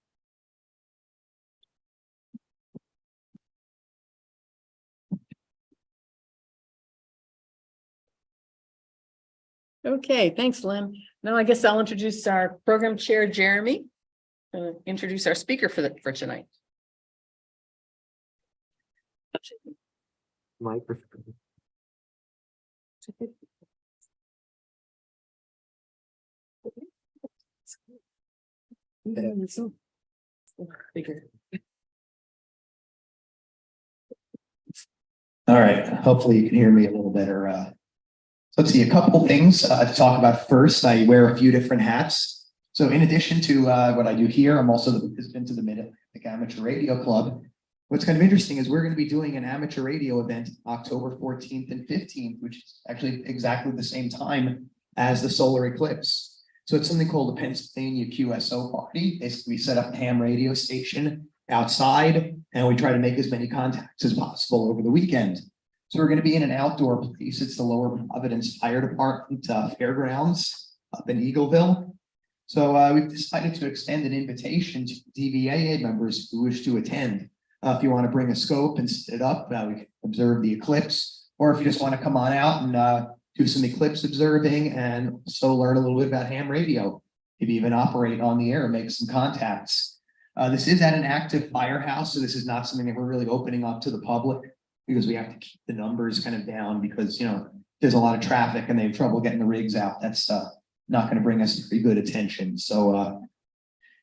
Okay, thanks, Lynn. Now I guess I'll introduce our program chair, Jeremy. Introduce our speaker for tonight. Microphone. All right, hopefully you can hear me a little better. So let's see, a couple things to talk about first. I wear a few different hats. So in addition to what I do here, I'm also the participant to the Mid-Atlantic Amateur Radio Club. What's kind of interesting is we're going to be doing an amateur radio event October 14th and 15th, which is actually exactly the same time as the solar eclipse. So it's something called the Pennsylvania QSO party. Basically, we set up a ham radio station outside and we try to make as many contacts as possible over the weekend. So we're going to be in an outdoor place. It's the Lower Providence Fire Department Fairgrounds up in Eagleville. So we've decided to extend an invitation to DVAA members who wish to attend. If you want to bring a scope and set it up, we can observe the eclipse. Or if you just want to come on out and do some eclipse observing and so learn a little bit about ham radio, maybe even operate on the air, make some contacts. This is at an active firehouse, so this is not something that we're really opening up to the public because we have to keep the numbers kind of down because, you know, there's a lot of traffic and they have trouble getting the rigs out. That's not going to bring us very good attention. So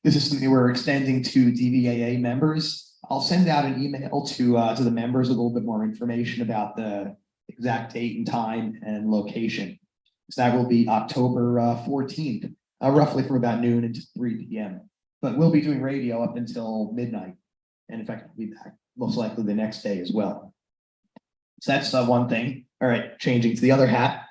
this is something we're extending to DVAA members. I'll send out an email to the members with a little bit more information about the exact date and time and location. So that will be October 14th, roughly from about noon until 3 p.m. But we'll be doing radio up until midnight. And in fact, we'll be back most likely the next day as well. So that's one thing. All right, changing to the other hat.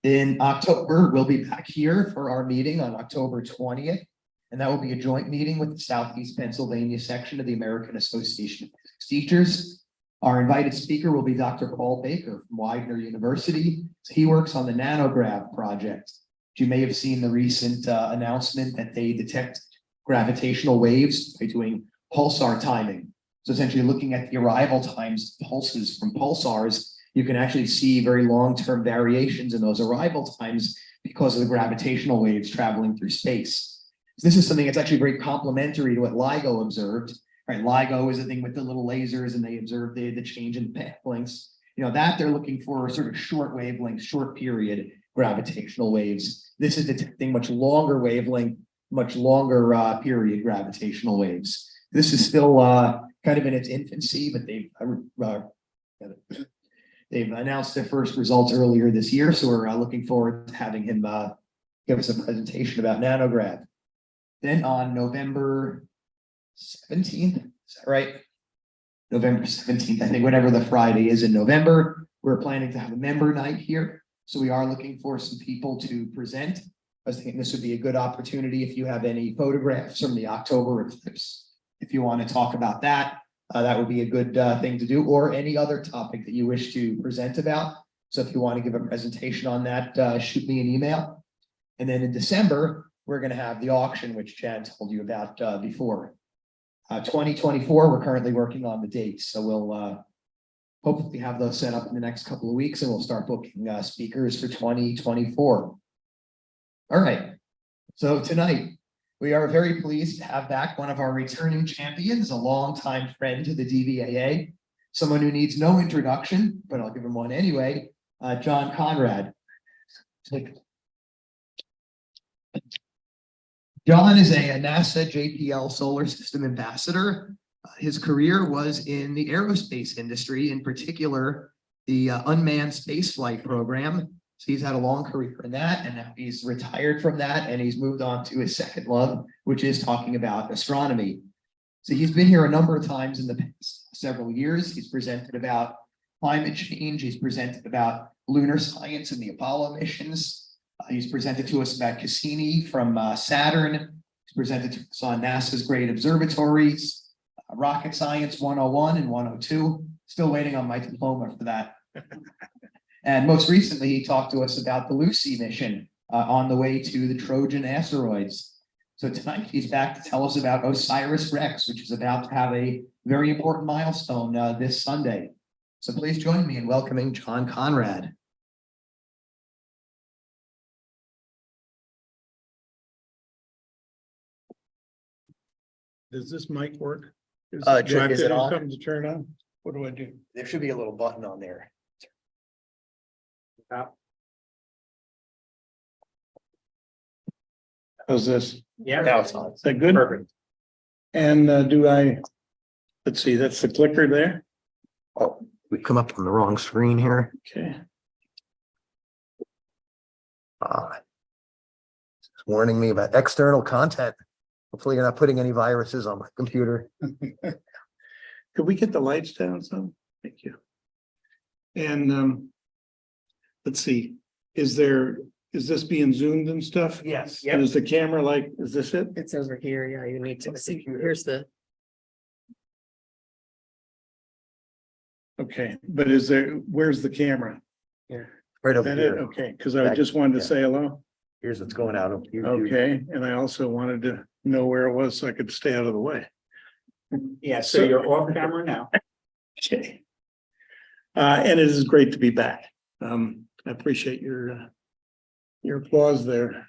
In October, we'll be back here for our meeting on October 20th. And that will be a joint meeting with the Southeast Pennsylvania section of the American Association of Physics Teachers. Our invited speaker will be Dr. Paul Baker from Widener University. So he works on the Nanograv project. You may have seen the recent announcement that they detect gravitational waves by doing pulsar timing. So essentially looking at the arrival times, pulses from pulsars, you can actually see very long-term variations in those arrival times because of the gravitational waves traveling through space. So this is something that's actually very complementary to what LIGO observed. Right, LIGO is the thing with the little lasers and they observe the change in path lengths. You know, that they're looking for sort of short wavelength, short period gravitational waves. This is detecting much longer wavelength, much longer period gravitational waves. This is still kind of in its infancy, but they've announced their first results earlier this year. So we're looking forward to having him give us a presentation about Nanograv. Then on November 17th, is that right? November 17th, I think, whatever the Friday is in November, we're planning to have a member night here. So we are looking for some people to present. I was thinking this would be a good opportunity if you have any photographs from the October eclipse. If you want to talk about that, that would be a good thing to do, or any other topic that you wish to present about. So if you want to give a presentation on that, shoot me an email. And then in December, we're going to have the auction, which Jan told you about before. 2024, we're currently working on the dates, so we'll hopefully have those set up in the next couple of weeks, and we'll start booking speakers for 2024. All right, so tonight we are very pleased to have back one of our returning champions, a longtime friend to the DVAA, someone who needs no introduction, but I'll give him one anyway, John Conrad. John is a NASA JPL Solar System Ambassador. His career was in the aerospace industry, in particular, the unmanned spaceflight program. So he's had a long career in that, and now he's retired from that, and he's moved on to his second love, which is talking about astronomy. So he's been here a number of times in the past several years. He's presented about climate change. He's presented about lunar science and the Apollo missions. He's presented to us about Cassini from Saturn. He's presented to us on NASA's great observatories, Rocket Science 101 and 102. Still waiting on my diploma for that. And most recently, he talked to us about the Lucy mission on the way to the Trojan asteroids. So tonight he's back to tell us about OSIRIS-REx, which is about to have a very important milestone this Sunday. So please join me in welcoming John Conrad. Does this mic work? Do Is I it have to on? come to turn on? What do I do? There should be a little button on there. How's this? Yeah. Now it's on. Is that good? Perfect. And let's see, that's the clicker there. Oh, we come up on the wrong screen here. Okay. It's warning me about external content. Hopefully you're not putting any viruses on my computer. Could we get the lights down some? Thank you. And let's see, is this being zoomed and stuff? Yes. And is the camera like, is this it? It's over here, yeah, you need to see, here's the. Okay, but where's the camera? Right Is that it? Okay, because I just wanted to say hello. Here's what's going out. Okay, and I also wanted to know where it was so I could stay out of the way. Yeah, so you're off camera now. Okay. And it is great to be back. I appreciate your applause there.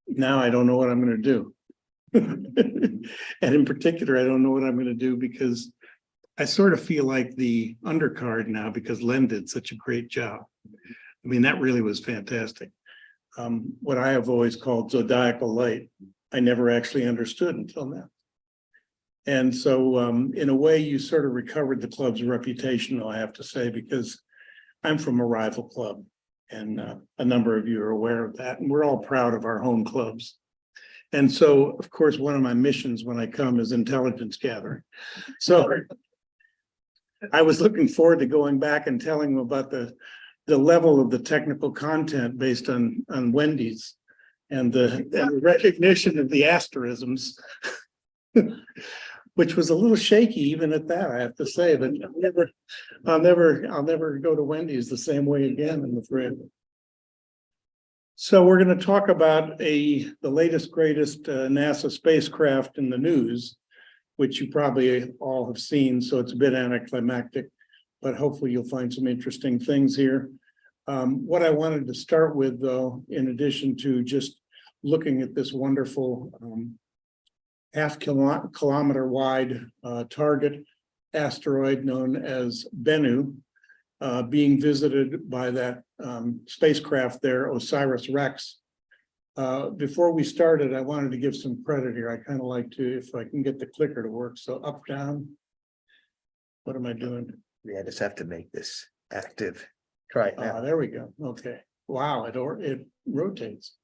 Now I don't know what I'm gonna do. And in particular, I don't know what I'm gonna do because I sort of feel like the undercard now because Len did such a great job. I mean, that really was fantastic. What I have always called zodiacal light, I never actually understood until now. And so in a way, you sort of recovered the club's reputation, though, I have to say, because I'm from a rival club. And a number of you are aware of that. And we're all proud of our home clubs. And so, of course, one of my missions when I come is intelligence gathering. So I was looking forward to going back and telling them about the level of the technical content based on Wendy's and the recognition of the asterisms. Which was a little shaky even at that, I have to say, but I'll never go to Wendy's the same way again, I'm afraid. So we're going to talk about the latest, greatest NASA spacecraft in the news, which you probably all have seen, so it's a bit anticlimactic, but hopefully you'll find some interesting things here. What I wanted to start with, though, in addition to just looking at this wonderful half-kilometer wide target asteroid known as Bennu, being visited by that spacecraft there, OSIRIS-REx. Before we started, I wanted to give some credit here. I kind of like to, if I can get the clicker to work. So up, down. What am I doing? Yeah, I just have to make this active. Try it now. There we go. Okay. Wow, it rotates.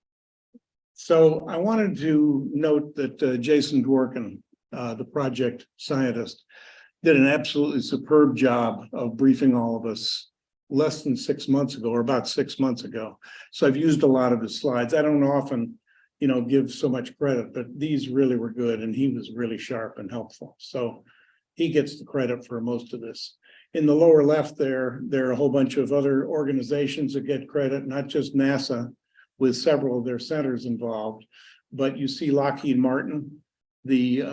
So I wanted to note that Jason Dworkin, the project scientist, did an absolutely superb job of briefing all of us less than 6 months ago, or about 6 months ago. So I've used a lot of his slides. I don't often, give so much credit, but these really were good, and he was really sharp and helpful. So he gets the credit for most of this. In the lower left there are a whole bunch of other organizations that get credit, not just NASA, with several of their centers involved, but you see Lockheed Martin, the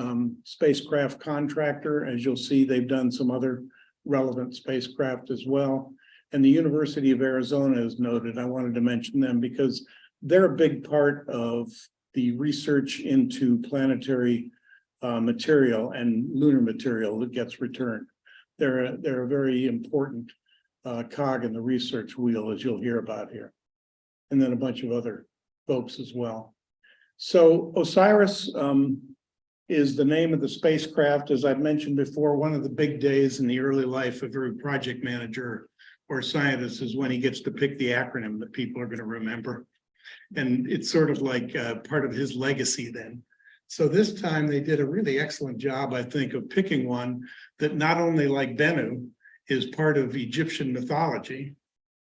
spacecraft contractor. As you'll see, they've done some other relevant spacecraft as well. And the University of Arizona is noted. I wanted to mention them because they're a big part of the research into planetary material and lunar material that gets returned. They're a very important cog in the research wheel, as you'll hear about here. And then a bunch of other folks as well. So OSIRIS is the name of the spacecraft. As I've mentioned before, one of the big days in the early life of every project manager or scientist is when he gets to pick the acronym that people are going to remember. And it's sort of like part of his legacy then. So this time they did a really excellent job, I think, of picking one that not only, like Bennu, is part of Egyptian mythology,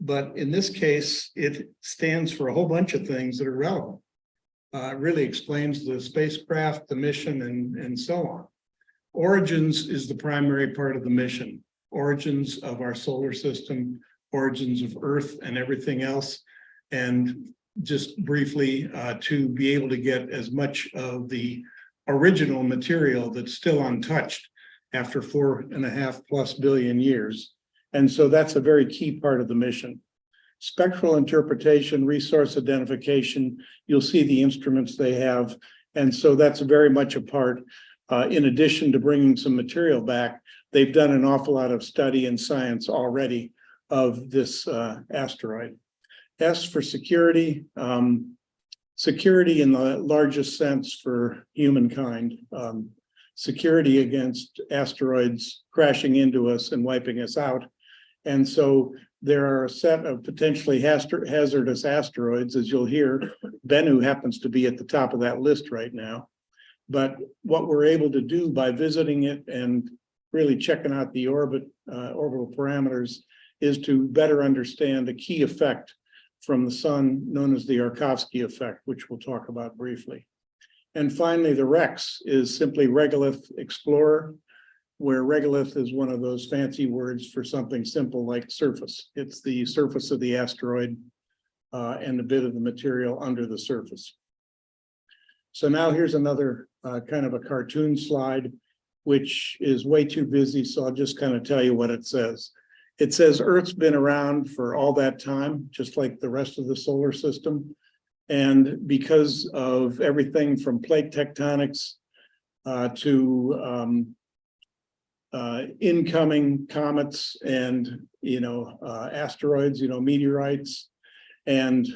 but in this case, it stands for a whole bunch of things that are relevant. It really explains the spacecraft, the mission, and so on. Origins is the primary part of the mission. Origins of our solar system, origins of Earth and everything else. And just briefly, to be able to get as much of the original material that's still untouched after 4.5+ billion years. And so that's a very key part of the mission. Spectral interpretation, resource identification, you'll see the instruments they have. And so that's very much a part. In addition to bringing some material back, they've done an awful lot of study and science already of this asteroid. S for security, security in the largest sense for humankind, security against asteroids crashing into us and wiping us out. And so there are a set of potentially hazardous asteroids, as you'll hear. Bennu happens to be at the top of that list right now. But what we're able to do by visiting it and really checking out the orbital parameters is to better understand a key effect from the sun known as the Yarkovsky effect, which we'll talk about briefly. And finally, the REX is simply Regolith Explorer, where regolith is one of those fancy words for something simple like surface. It's the surface of the asteroid and a bit of the material under the surface. So now here's another kind of a cartoon slide, which is way too busy, so I'll just kind of tell you what it says. It says Earth's been around for all that time, just like the rest of the solar system. And because of everything from plate tectonics to incoming comets and, asteroids, meteorites, and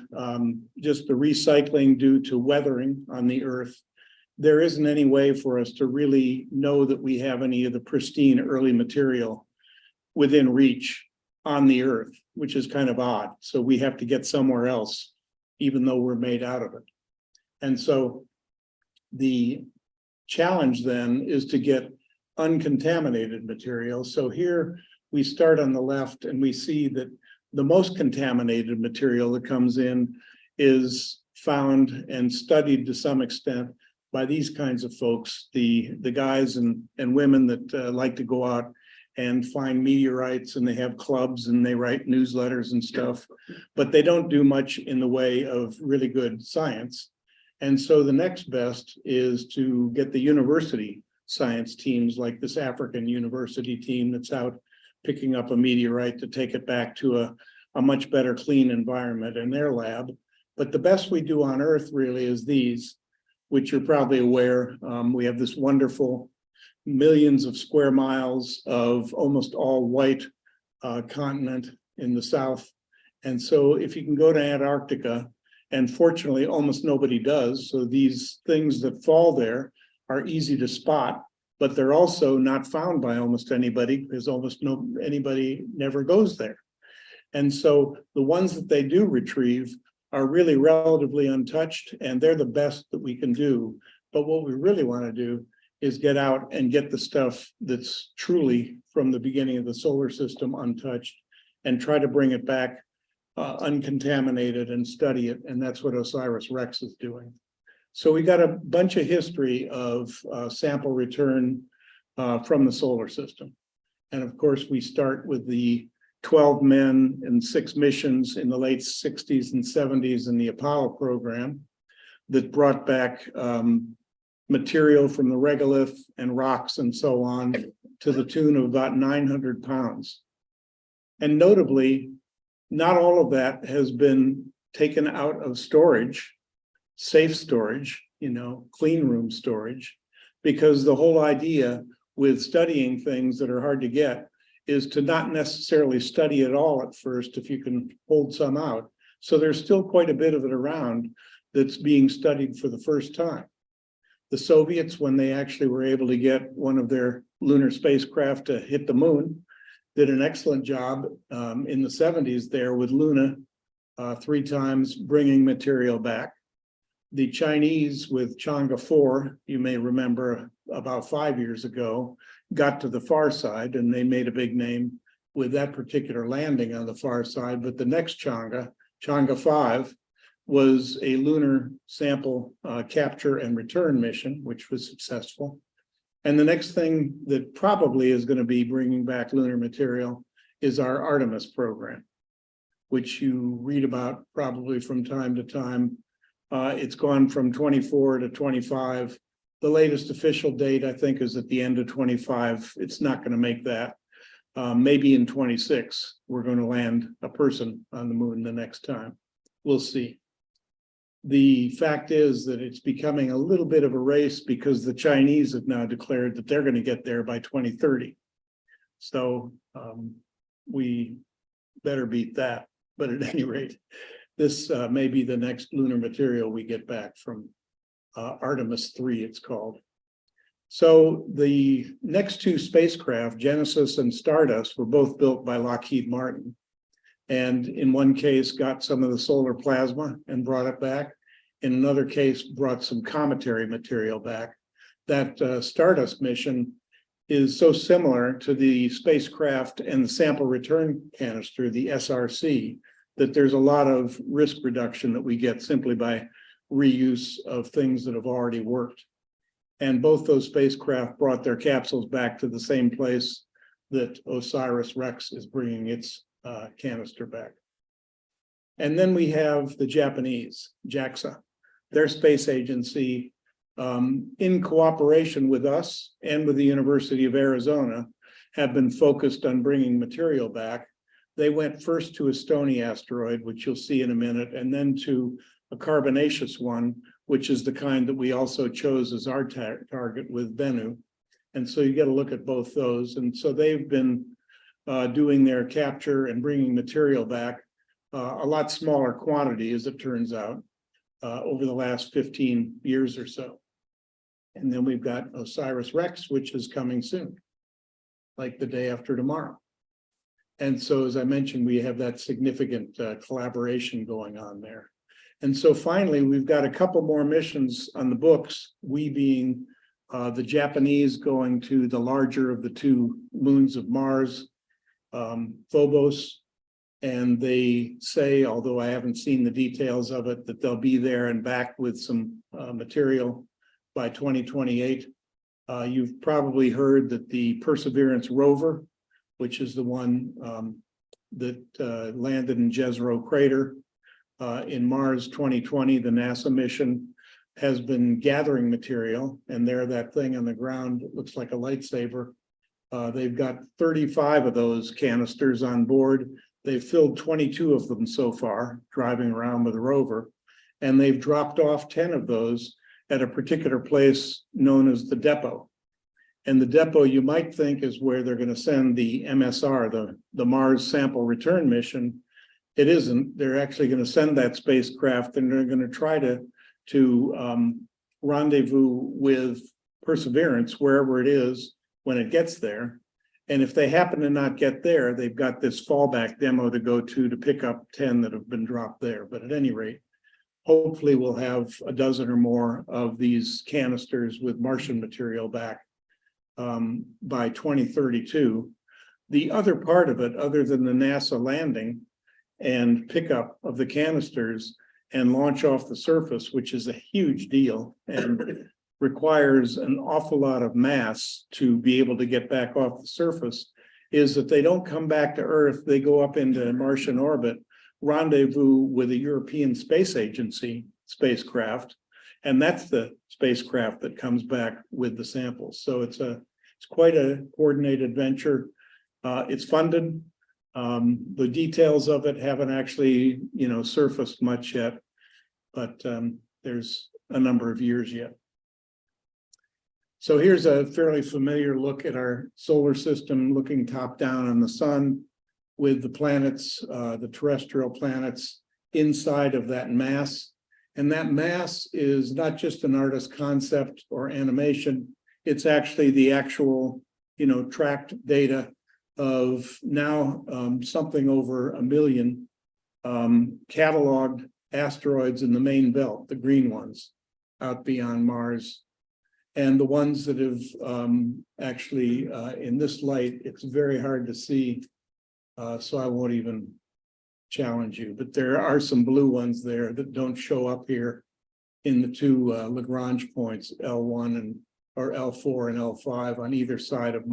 just the recycling due to weathering on the Earth, there isn't any way for us to really know that we have any of the pristine early material within reach on the Earth, which is kind of odd. So we have to get somewhere else, even though we're made out of it. And so the challenge then is to get uncontaminated material. So here we start on the left and we see that the most contaminated material that comes in is found and studied to some extent by these kinds of folks, the guys and women that like to go out and find meteorites, and they have clubs and they write newsletters and stuff, but they don't do much in the way of really good science. And so the next best is to get the university science teams, like this African university team that's out picking up a meteorite to take it back to a much better clean environment in their lab. But the best we do on Earth really is these, which you're probably aware. We have this wonderful millions of square miles of almost all white continent in the south. And so if you can go to Antarctica, and fortunately almost nobody does, so these things that fall there are easy to spot, but they're also not found by almost anybody because anybody never goes there. And so the ones that they do retrieve are really relatively untouched, and they're the best that we can do. But what we really want to do is get out and get the stuff that's truly from the beginning of the solar system untouched and try to bring it back uncontaminated and study it. And that's what OSIRIS-REx is doing. So we got a bunch of history of sample return from the solar system. And of course, we start with the 12 men and 6 missions in the late 60s and 70s in the Apollo program that brought back material from the regolith and rocks and so on to the tune of about 900 pounds. And notably, not all of that has been taken out of storage, safe storage, clean room storage, because the whole idea with studying things that are hard to get is to not necessarily study it all at first if you can hold some out. So there's still quite a bit of it around that's being studied for the first time. The Soviets, when they actually were able to get one of their lunar spacecraft to hit the moon, did an excellent job in the 70s there with Luna 3 times bringing material back. The Chinese with Chang'e 4, you may remember about 5 years ago, got to the far side and they made a big name with that particular landing on the far side. But the next Chang'e 5, was a lunar sample capture and return mission, which was successful. And the next thing that probably is going to be bringing back lunar material is our Artemis program, which you read about probably from time to time. It's gone from 24 to 25. The latest official date, I think, is at the end of 25. It's not going to make that. Maybe in 26, we're going to land a person on the moon the next time. We'll see. The fact is that it's becoming a little bit of a race because the Chinese have now declared that they're going to get there by 2030. So we better beat that. But at any rate, this may be the next lunar material we get back from Artemis 3, it's called. So the next 2 spacecraft, Genesis and Stardust, were both built by Lockheed Martin. And in one case, got some of the solar plasma and brought it back. In another case, brought some cometary material back. That Stardust mission is so similar to the spacecraft and the sample return canister, the SRC, that there's a lot of risk reduction that we get simply by reuse of things that have already worked. And both those spacecraft brought their capsules back to the same place that OSIRIS-REx is bringing its canister back. And then we have the Japanese, JAXA, their space agency, in cooperation with us and with the University of Arizona, have been focused on bringing material back. They went first to a stony asteroid, which you'll see in a minute, and then to a carbonaceous one, which is the kind that we also chose as our target with Bennu. And so you get a look at both those. And so they've been doing their capture and bringing material back, a lot smaller quantity, as it turns out, over the last 15 years or so. And then we've got OSIRIS-REx, which is coming soon, like the day after tomorrow. And so, as I mentioned, we have that significant collaboration going on there. And so finally, we've got a couple more missions on the books, we being the Japanese going to the larger of the 2 moons of Mars, Phobos, and they say, although I haven't seen the details of it, that they'll be there and back with some material by 2028. You've probably heard that the Perseverance rover, which is the one that landed in Jezero Crater in Mars 2020, the NASA mission, has been gathering material, and there that thing on the ground looks like a lightsaber. They've got 35 of those canisters on board. They've filled 22 of them so far, driving around with a rover, and they've dropped off 10 of those at a particular place known as the depot. And the depot, you might think, is where they're going to send the MSR, the Mars Sample Return Mission. It isn't. They're actually going to send that spacecraft, and they're going to try to rendezvous with Perseverance wherever it is when it gets there. And if they happen to not get there, they've got this fallback demo to go to pick up 10 that have been dropped there. But at any rate, hopefully we'll have a dozen or more of these canisters with Martian material back by 2032. The other part of it, other than the NASA landing and pickup of the canisters and launch off the surface, which is a huge deal and requires an awful lot of mass to be able to get back off the surface, is that they don't come back to Earth. They go up into Martian orbit, rendezvous with a European Space Agency spacecraft, and that's the spacecraft that comes back with the samples. So it's quite a coordinated venture. It's funded. The details of it haven't actually, surfaced much yet, but there's a number of years yet. So here's a fairly familiar look at our solar system, looking top down on the sun with the planets, the terrestrial planets inside of that mass. And that mass is not just an artist's concept or animation. It's actually the actual, tracked data of now something over 1 million cataloged asteroids in the main belt, the green ones out beyond Mars. And the ones that have actually in this light, it's very hard to see. So I won't even challenge you, but there are some blue ones there that don't show up here in the two Lagrange points, L1 or L4 and L5 on either side of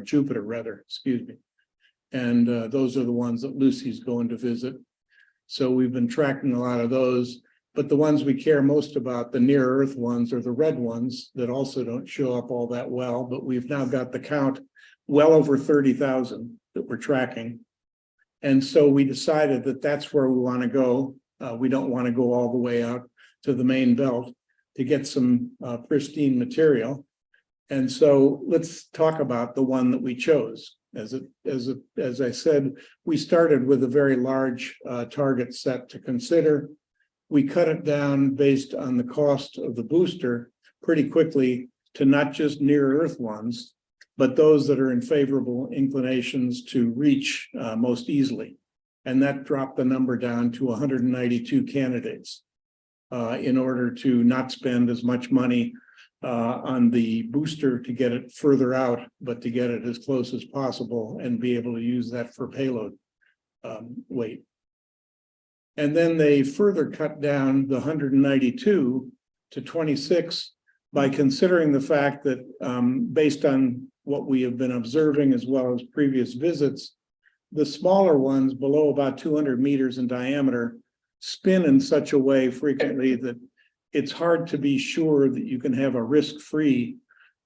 Jupiter, rather, excuse me. And those are the ones that Lucy's going to visit. So we've been tracking a lot of those, but the ones we care most about, the near Earth ones, are the red ones that also don't show up all that well, but we've now got the count well over 30,000 that we're tracking. And so we decided that that's where we want to go. We don't want to go all the way out to the main belt to get some pristine material. And so let's talk about the one that we chose. As I said, we started with a very large target set to consider. We cut it down based on the cost of the booster pretty quickly to not just near Earth ones, but those that are in favorable inclinations to reach most easily. And that dropped the number down to 192 candidates in order to not spend as much money on the booster to get it further out, but to get it as close as possible and be able to use that for payload weight. And then they further cut down the 192 to 26 by considering the fact that based on what we have been observing as well as previous visits, the smaller ones below about 200 meters in diameter spin in such a way frequently that it's hard to be sure that you can have a risk-free,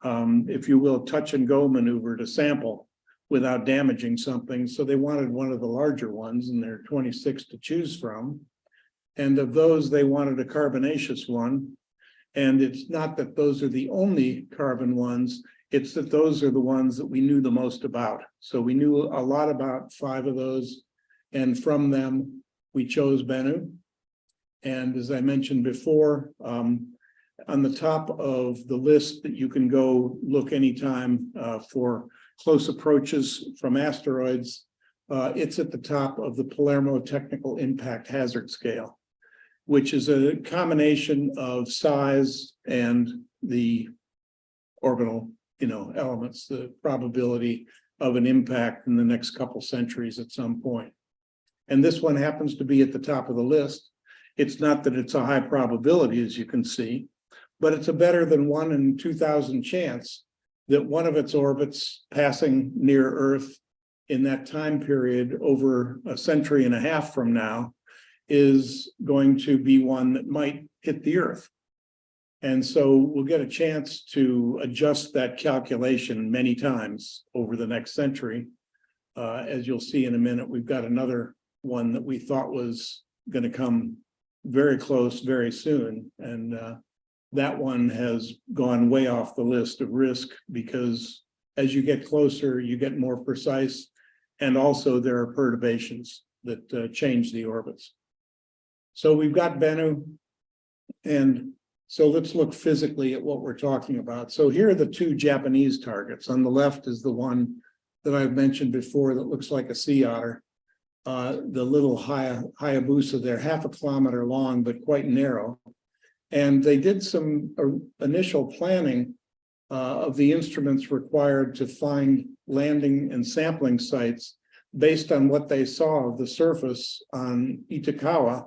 if you will, touch and go maneuver to sample without damaging something. So they wanted one of the larger ones, and there are 26 to choose from. And of those, they wanted a carbonaceous one. And it's not that those are the only carbon ones, it's that those are the ones that we knew the most about. So we knew a lot about 5 of those, and from them, we chose Bennu. And as I mentioned before, on the top of the list that you can go look anytime for close approaches from asteroids, it's at the top of the Palermo Technical Impact Hazard Scale, which is a combination of size and the orbital, elements, the probability of an impact in the next couple centuries at some point. And this one happens to be at the top of the list. It's not that it's a high probability, as you can see, but it's a better than 1 in 2,000 chance that one of its orbits passing near Earth in that time period over a century and a half from now is going to be one that might hit the Earth. And so we'll get a chance to adjust that calculation many times over the next century. As you'll see in a minute, we've got another one that we thought was going to come very close very soon. And that one has gone way off the list of risk because as you get closer, you get more precise. And also there are perturbations that change the orbits. So we've got Bennu. And so let's look physically at what we're talking about. So here are the 2 Japanese targets. On the left is the one that I've mentioned before that looks like a sea otter. The little Hayabusa there, 0.5 kilometer long, but quite narrow. And they did some initial planning of the instruments required to find landing and sampling sites based on what they saw of the surface on Itakawa.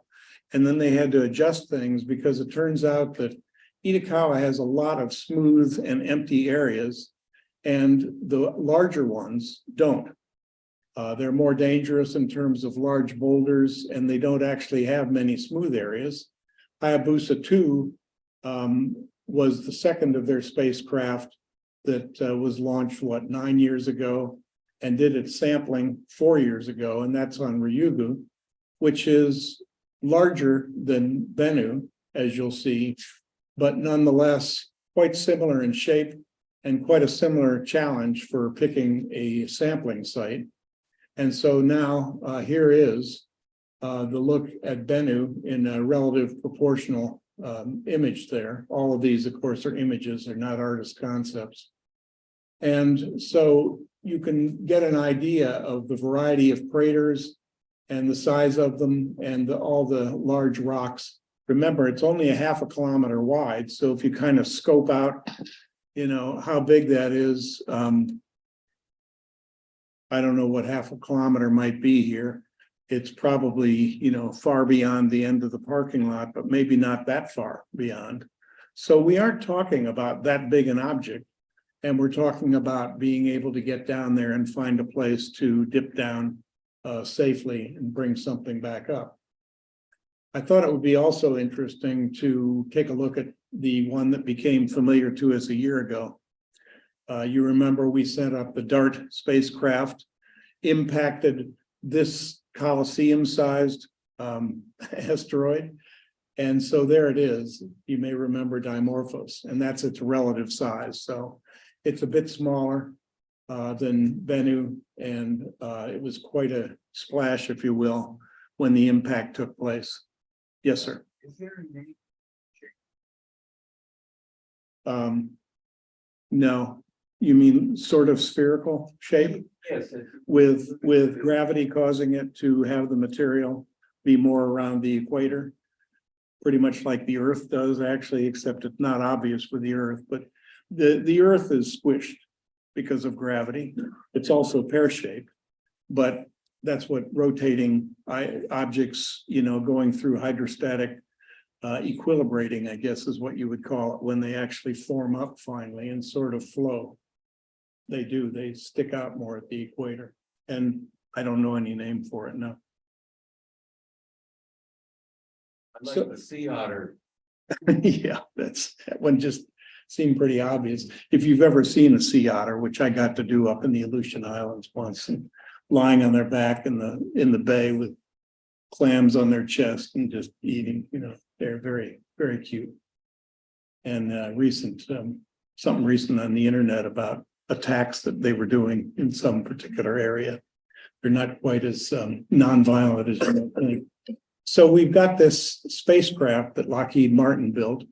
And then they had to adjust things because it turns out that Itakawa has a lot of smooth and empty areas, and the larger ones don't. They're more dangerous in terms of large boulders, and they don't actually have many smooth areas. Hayabusa 2 was the second of their spacecraft that was launched, 9 years ago, and did its sampling 4 years ago, and that's on Ryugu, which is larger than Bennu, as you'll see, but nonetheless quite similar in shape and quite a similar challenge for picking a sampling site. And so now here is the look at Bennu in a relative proportional image there. All of these, of course, are images, they're not artist concepts. And so you can get an idea of the variety of craters and the size of them and all the large rocks. Remember, it's only a half a kilometer wide. So if you kind of scope out, how big that is, I don't know what half a kilometer might be here. It's probably, far beyond the end of the parking lot, but maybe not that far beyond. So we aren't talking about that big an object. And we're talking about being able to get down there and find a place to dip down safely and bring something back up. I thought it would be also interesting to take a look at the one that became familiar to us a year ago. You remember we sent up the DART spacecraft, impacted this Coliseum-sized asteroid. And so there it is. You may remember Dimorphos, and that's its relative size. So it's a bit smaller than Bennu, and it was quite a splash, if you will, when the impact took place. Yes, sir. Is there a name? No, you mean sort of spherical shape Yes. with gravity causing it to have the material be more around the equator? Pretty much like the Earth does, actually, except it's not obvious with the Earth, but the Earth is squished because of gravity. It's also pear-shaped, but that's what rotating objects, going through hydrostatic equilibrating, I guess is what you would call it, when they actually form up finally and sort of flow. They stick out more at the equator, and I don't know any name for it now. I like So- the sea otter. Yeah, that one just seemed pretty obvious. If you've ever seen a sea otter, which I got to do up in the Aleutian Islands once, and lying on their back in the bay with clams on their chest and just eating, they're very, very cute. And something recent on the internet about attacks that they were doing in some particular area. They're not quite as nonviolent as you think. So we've got this spacecraft that Lockheed Martin built.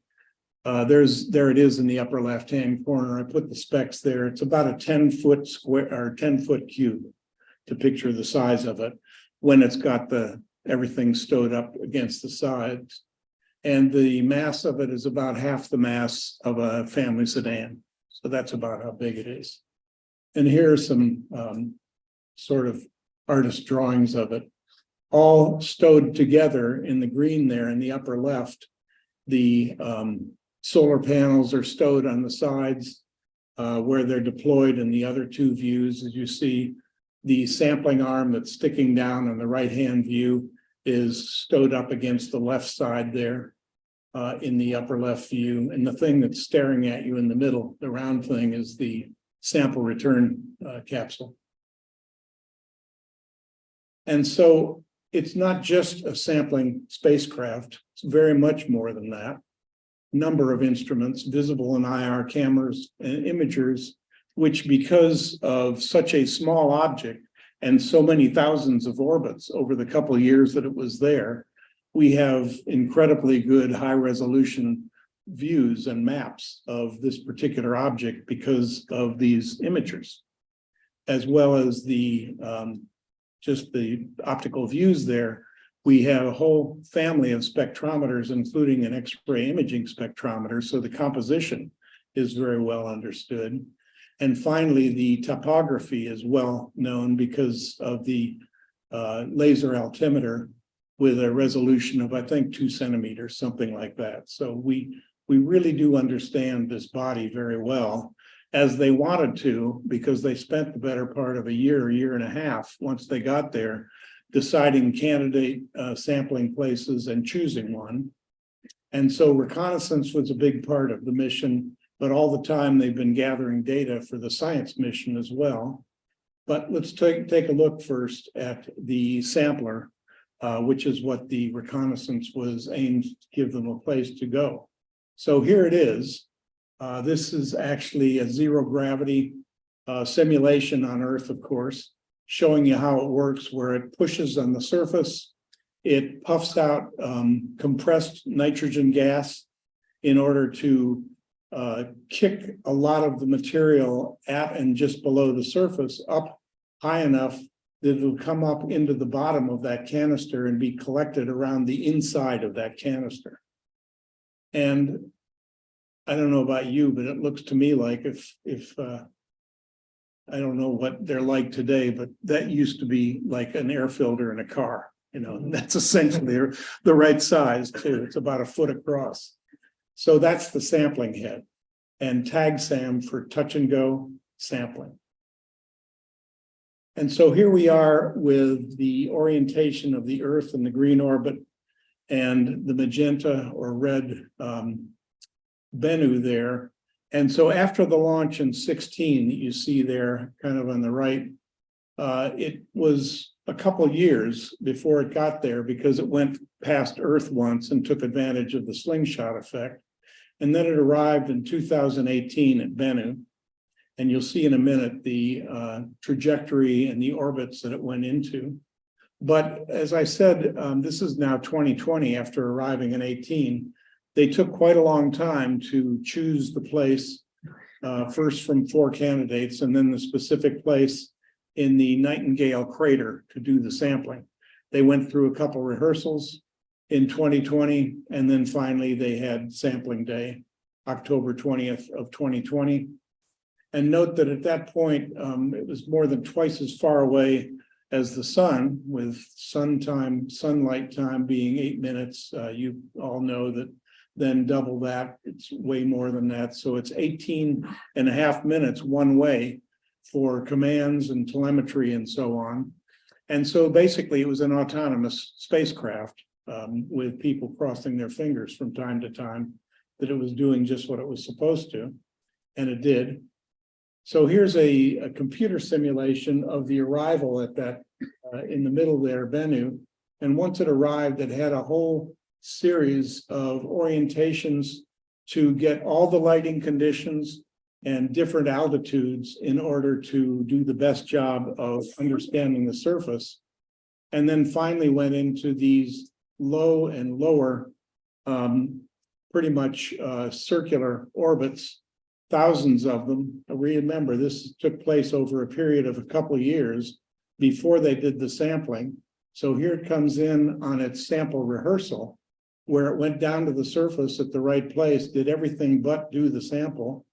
There it is in the upper left-hand corner. I put the specs there. It's about a 10-foot square or 10-foot cube to picture the size of it when it's got everything stowed up against the sides. And the mass of it is about half the mass of a family sedan. So that's about how big it is. And here are some sort of artist drawings of it, all stowed together in the green there in the upper left. The solar panels are stowed on the sides where they're deployed in the other two views. As you see, the sampling arm that's sticking down on the right-hand view is stowed up against the left side there in the upper left view. And the thing that's staring at you in the middle, the round thing, is the sample return capsule. And so it's not just a sampling spacecraft, it's very much more than that. Number of instruments, visible and IR cameras and imagers, which because of such a small object and so many thousands of orbits over the couple of years that it was there, we have incredibly good high resolution views and maps of this particular object because of these imagers, as well as the just the optical views there. We have a whole family of spectrometers, including an X-ray imaging spectrometer. So the composition is very well understood. And finally, the topography is well known because of the laser altimeter with a resolution of, I think, 2 centimeters, something like that. So we really do understand this body very well, as they wanted to, because they spent the better part of a year and a half, once they got there, deciding candidate sampling places and choosing one. And so reconnaissance was a big part of the mission, but all the time they've been gathering data for the science mission as well. But let's take a look first at the sampler, which is what the reconnaissance was aimed to give them a place to go. So here it is. This is actually a zero gravity simulation on Earth, of course, showing you how it works, where it pushes on the surface. It puffs out compressed nitrogen gas in order to kick a lot of the material at and just below the surface up high enough that it'll come up into the bottom of that canister and be collected around the inside of that canister. And I don't know about you, but it looks to me like if I don't know what they're like today, but that used to be like an air filter in a car. You know, that's essentially the right size too. It's about 1 foot across. So that's the sampling head, and tag SAM for touch and go sampling. And so here we are with the orientation of the Earth and the green orbit and the magenta or red Bennu there. And so after the launch in 16 that you see there kind of on the right, it was a couple years before it got there because it went past Earth once and took advantage of the slingshot effect. And then it arrived in 2018 at Bennu. And you'll see in a minute the trajectory and the orbits that it went into. But as I said, this is now 2020 after arriving in 18. They took quite a long time to choose the place, first from 4 candidates and then the specific place in the Nightingale crater to do the sampling. They went through a couple rehearsals in 2020, and then finally they had sampling day, October 20th of 2020. And note that at that point, it was more than twice as far away as the sun, with sunlight time being 8 minutes. You all know that then double that, it's way more than that. So it's 18.5 minutes one way for commands and telemetry and so on. And so basically it was an autonomous spacecraft with people crossing their fingers from time to time that it was doing just what it was supposed to, and it did. So here's a computer simulation of the arrival at that, in the middle there, Bennu. And once it arrived, it had a whole series of orientations to get all the lighting conditions and different altitudes in order to do the best job of understanding the surface. And then finally went into these low and lower, pretty much circular orbits, thousands of them. Remember, this took place over a period of a couple of years before they did the sampling. So here it comes in on its sample rehearsal, where it went down to the surface at the right place, did everything but do the sample.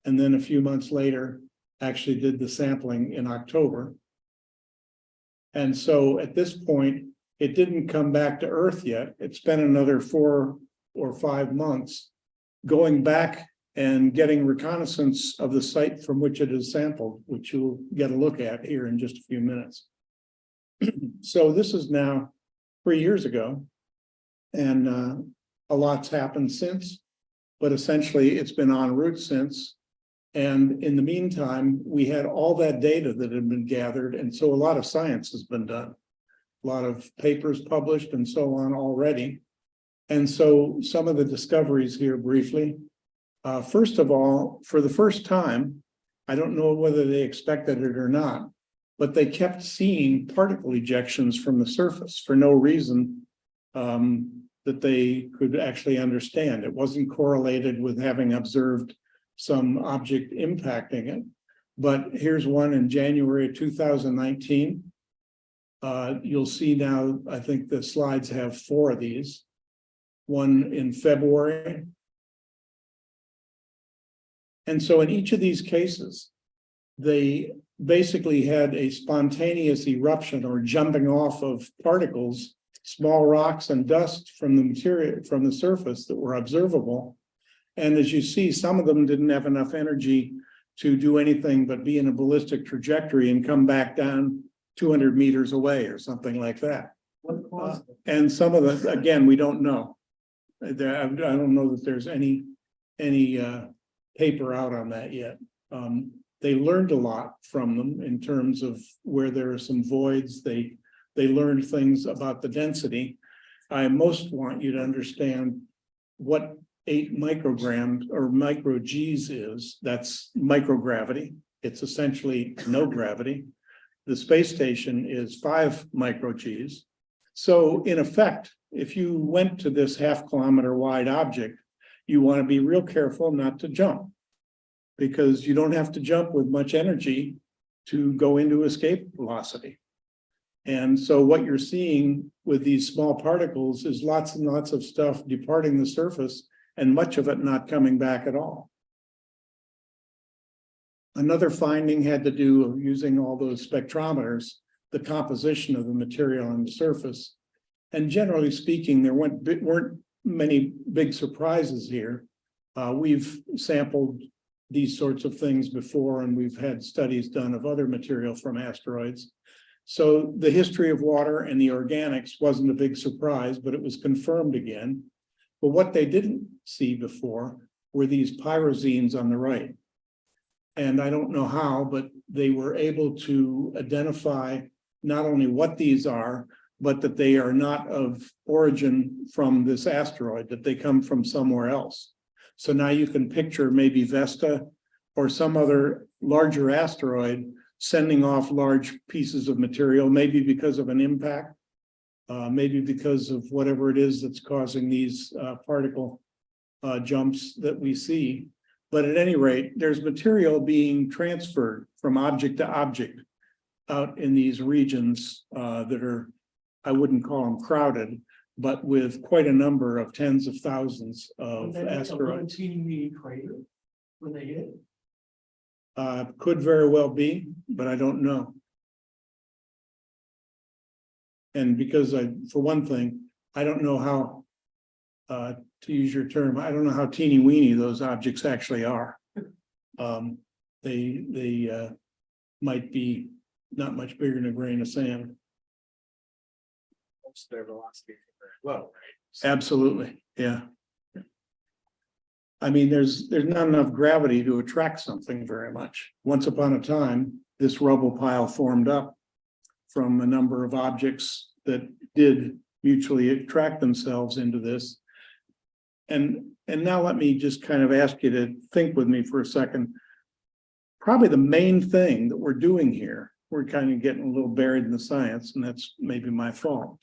And then a few months later, actually did the sampling in October. And so at this point, it didn't come back to Earth yet. It spent another 4 or 5 months going back and getting reconnaissance of the site from which it is sampled, which you'll get a look at here in just a few minutes. So this is now 3 years ago, and a lot's happened since, but essentially it's been en route since. And in the meantime, we had all that data that had been gathered, and so a lot of science has been done. A lot of papers published and so on already. And so some of the discoveries here briefly. First of all, for the first time, I don't know whether they expected it or not, but they kept seeing particle ejections from the surface for no reason that they could actually understand. It wasn't correlated with having observed some object impacting it. But here's one in January 2019. You'll see now, I think the slides have 4 of these. One in February. And so in each of these cases, they basically had a spontaneous eruption or jumping off of particles, small rocks and dust from the material, from the surface that were observable. And as you see, some of them didn't have enough energy to do anything but be in a ballistic trajectory and come back down 200 meters away or something like that. And some of the, again, we don't know. I don't know that there's any paper out on that yet. They learned a lot from them in terms of where there are some voids. They learned things about the density. I most want you to understand what 8 micrograms or micro G's is. That's microgravity. It's essentially no gravity. The space station is 5 micro G's. So in effect, if you went to this 0.5 kilometer wide object, you want to be real careful not to jump, because you don't have to jump with much energy to go into escape velocity. And so what you're seeing with these small particles is lots and lots of stuff departing the surface and much of it not coming back at all. Another finding had to do with using all those spectrometers, the composition of the material on the surface. And generally speaking, there weren't many big surprises here. We've sampled these sorts of things before, and we've had studies done of other material from asteroids. So the history of water and the organics wasn't a big surprise, but it was confirmed again. But what they didn't see before were these pyrozines on the right. And I don't know how, but they were able to identify not only what these are, but that they are not of origin from this asteroid, that they come from somewhere else. So now you can picture maybe Vesta or some other larger asteroid sending off large pieces of material, maybe because of an impact, maybe because of whatever it is that's causing these particle jumps that we see. But at any rate, there's material being transferred from object to object out in these regions that are, I wouldn't call them crowded, but with quite a number of tens of thousands of asteroids. Crater when they hit? Could very well be, but I don't know. And because for one thing, I don't know how, to use your term, I don't know how teeny weeny those objects actually are. They might be not much bigger than a grain of sand. Most of their velocity is very low, right? Absolutely, yeah. I mean, there's not enough gravity to attract something very much. Once upon a time, this rubble pile formed up from a number of objects that did mutually attract themselves into this. And now let me just kind of ask you to think with me for a second. Probably the main thing that we're doing here, we're kind of getting a little buried in the science, and that's maybe my fault.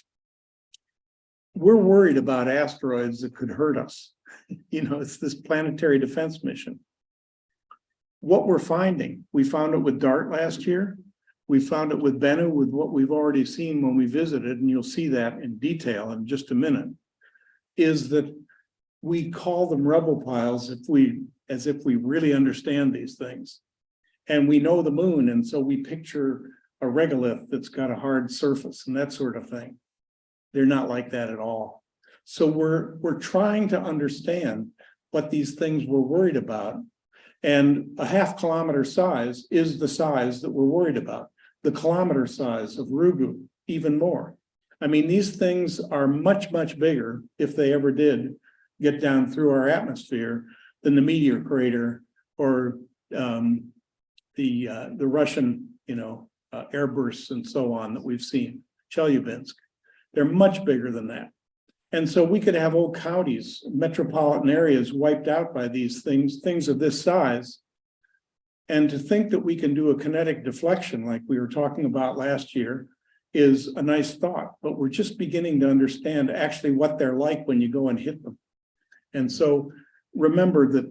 We're worried about asteroids that could hurt us. You know, it's this planetary defense mission. What we're finding, we found it with DART last year. We found it with Bennu, with what we've already seen when we visited, and you'll see that in detail in just a minute, is that we call them rubble piles as if we really understand these things. And we know the moon, and so we picture a regolith that's got a hard surface and that sort of thing. They're not like that at all. So we're trying to understand what these things we're worried about. And a 0.5 kilometer size is the size that we're worried about. The kilometer size of Ryugu, even more. I mean, these things are much, much bigger, if they ever did get down through our atmosphere, than the meteor crater or the Russian, airbursts and so on that we've seen, Chelyabinsk. They're much bigger than that. And so we could have whole counties, metropolitan areas wiped out by these things of this size. And to think that we can do a kinetic deflection like we were talking about last year is a nice thought, but we're just beginning to understand actually what they're like when you go and hit them. And so remember that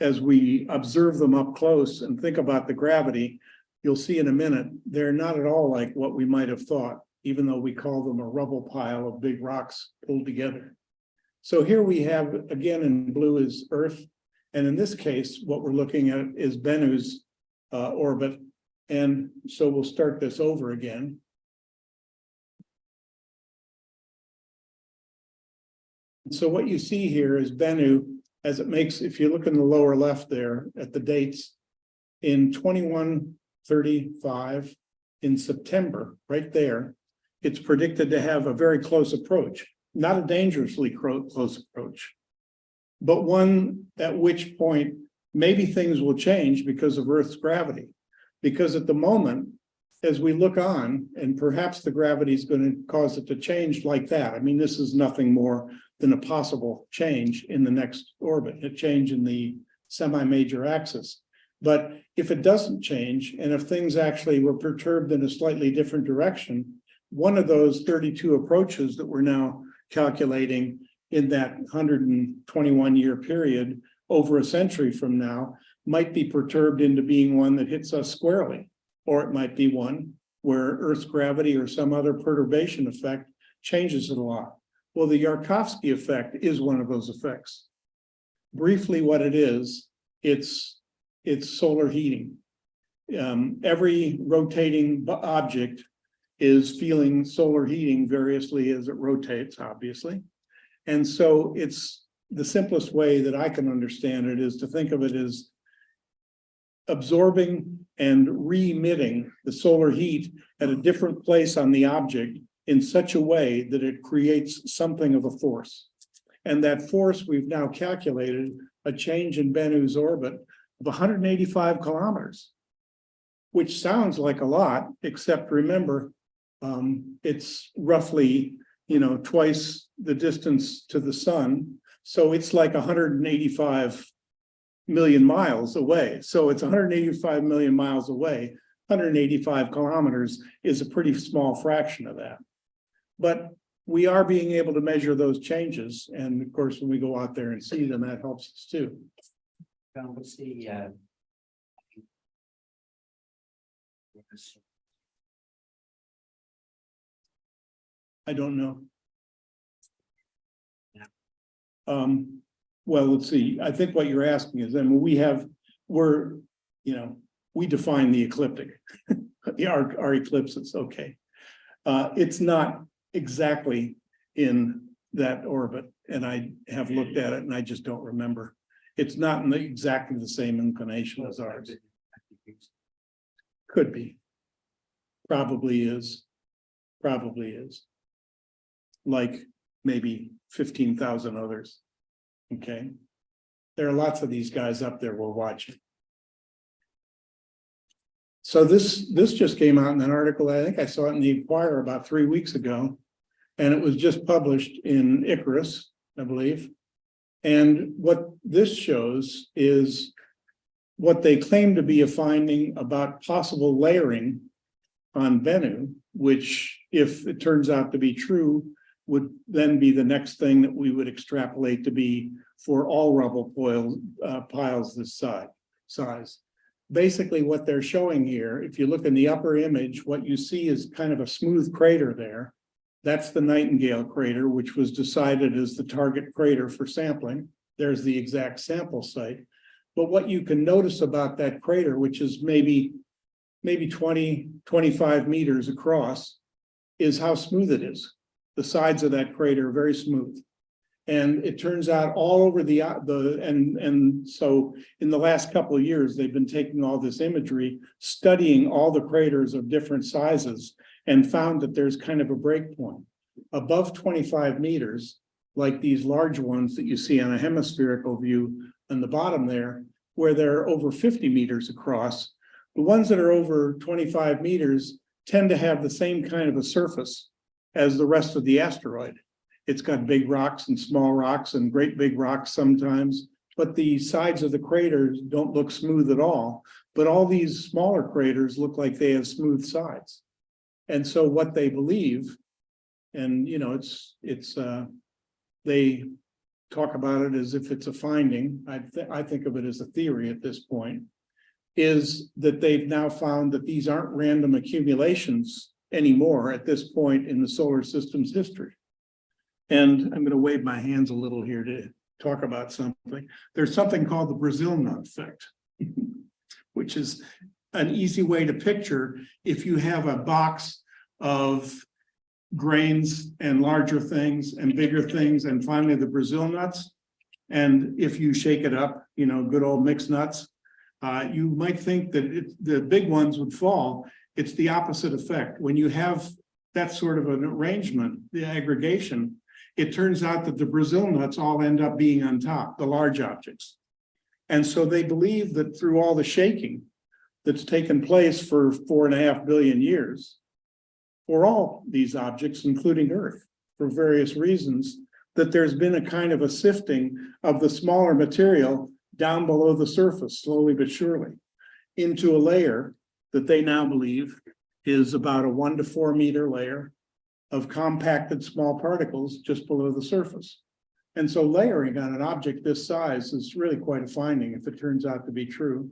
as we observe them up close and think about the gravity, you'll see in a minute, they're not at all like what we might have thought, even though we call them a rubble pile of big rocks pulled together. So here we have, again, in blue is Earth. And in this case, what we're looking at is Bennu's orbit. And so we'll start this over again. So what you see here is Bennu, as it makes, if you look in the lower left there at the dates, in 2135, in September, right there, it's predicted to have a very close approach, not a dangerously close approach, but one at which point maybe things will change because of Earth's gravity. Because at the moment, as we look on, and perhaps the gravity is going to cause it to change like that. I mean, this is nothing more than a possible change in the next orbit, a change in the semi-major axis. But if it doesn't change, and if things actually were perturbed in a slightly different direction, one of those 32 approaches that we're now calculating in that 121-year period over a century from now might be perturbed into being one that hits us squarely, or it might be one where Earth's gravity or some other perturbation effect changes it a lot. Well, the Yarkovsky effect is one of those effects. Briefly, what it is, it's solar heating. Every rotating object is feeling solar heating variously as it rotates, obviously. And so it's the simplest way that I can understand it is to think of it as absorbing and re-emitting the solar heat at a different place on the object in such a way that it creates something of a force. And that force, we've now calculated a change in Bennu's orbit of 185 kilometers, which sounds like a lot, except remember, it's roughly, twice the distance to the sun. So it's like 185 million miles away. So it's 185 million miles away. 185 kilometers is a pretty small fraction of that. But we are being able to measure those changes. And of course, when we go out there and see them, that helps us too. What's the I don't know. Yeah. Well, let's see. I think what you're asking is, then we define the ecliptic, our eclipses. Okay. It's not exactly in that orbit, and I have looked at it and I just don't remember. It's not in exactly the same inclination as ours. Could be. Probably is. Probably is. Like maybe 15,000 others. Okay. There are lots of these guys up there we're watching. So this just came out in an article. I think I saw it in the Inquirer about 3 weeks ago, and it was just published in Icarus, I believe. And what this shows is what they claim to be a finding about possible layering on Bennu, which, if it turns out to be true, would then be the next thing that we would extrapolate to be for all rubble piles this size. Basically, what they're showing here, if you look in the upper image, what you see is kind of a smooth crater there. That's the Nightingale crater, which was decided as the target crater for sampling. There's the exact sample site. But what you can notice about that crater, which is maybe 20, 25 meters across, is how smooth it is. The sides of that crater are very smooth. And it turns out all over so in the last couple of years, they've been taking all this imagery, studying all the craters of different sizes, and found that there's kind of a break point. Above 25 meters, like these large ones that you see on a hemispherical view on the bottom there, where they're over 50 meters across, the ones that are over 25 meters tend to have the same kind of a surface as the rest of the asteroid. It's got big rocks and small rocks and great big rocks sometimes, but the sides of the craters don't look smooth at all. But all these smaller craters look like they have smooth sides. And so what they believe, and they talk about it as if it's a finding. I think of it as a theory at this point, is that they've now found that these aren't random accumulations anymore at this point in the solar system's history. And I'm going to wave my hands a little here to talk about something. There's something called the Brazil nut effect, which is an easy way to picture if you have a box of grains and larger things and bigger things, and finally the Brazil nuts. And if you shake it up, you know, good old mixed nuts, you might think that the big ones would fall. It's the opposite effect. When you have that sort of an arrangement, the aggregation, it turns out that the Brazil nuts all end up being on top, the large objects. And so they believe that through all the shaking that's taken place for 4.5 billion years, for all these objects, including Earth, for various reasons, that there's been a kind of a sifting of the smaller material down below the surface, slowly but surely, into a layer that they now believe is about a 1 to 4 meter layer of compacted small particles just below the surface. And so layering on an object this size is really quite a finding if it turns out to be true.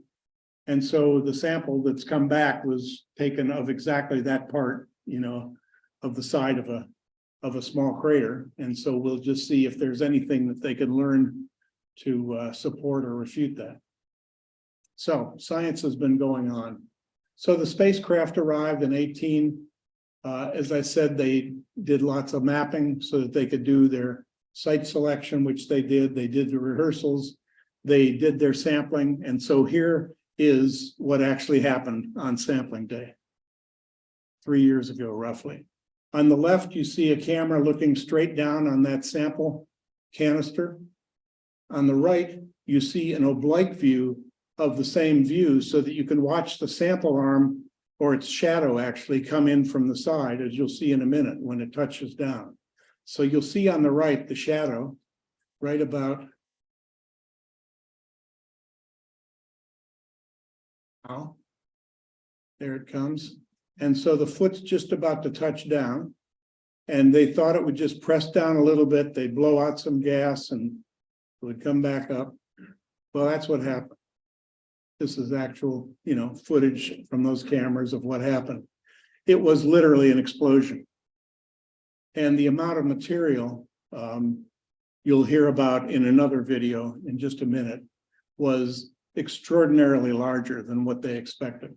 And so the sample that's come back was taken of exactly that part, you know, of the side of a small crater. And so we'll just see if there's anything that they can learn to support or refute that. So science has been going on. So the spacecraft arrived in 18. As I said, they did lots of mapping so that they could do their site selection, which they did. They did the rehearsals. They did their sampling. And so here is what actually happened on sampling day 3 years ago, roughly. On the left, you see a camera looking straight down on that sample canister. On the right, you see an oblique view of the same view so that you can watch the sample arm or its shadow actually come in from the side, as you'll see in a minute when it touches down. So you'll see on the right, the shadow right about now. There it comes. And so the foot's just about to touch down, and they thought it would just press down a little bit. They'd blow out some gas and it would come back up. Well, that's what happened. This is actual, you know, footage from those cameras of what happened. It was literally an explosion. And the amount of material you'll hear about in another video in just a minute was extraordinarily larger than what they expected.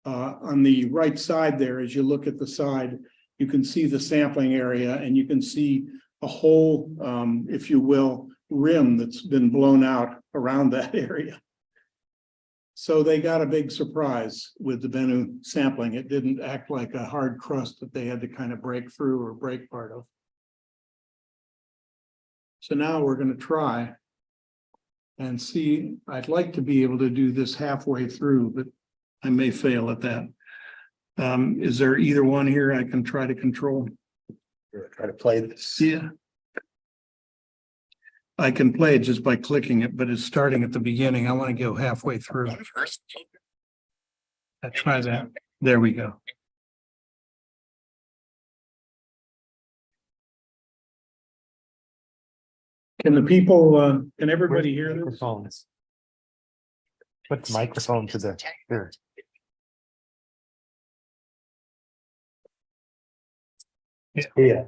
On the right side there, as you look at the side, you can see the sampling area and you can see a whole, if you will, rim that's been blown out around that area. So they got a big surprise with the Bennu sampling. It didn't act like a hard crust that they had to kind of break through or break part of. So now we're going to try and see. I'd like to be able to do this halfway through, but I may fail at that. Is there either one here I can try to control? Try to play this. Yeah. I can play it just by clicking it, but it's starting at the beginning. I want to go halfway through. Let's try that. There we go. Can the people, can everybody hear this? Microphones. Put the microphone to the here. Yeah.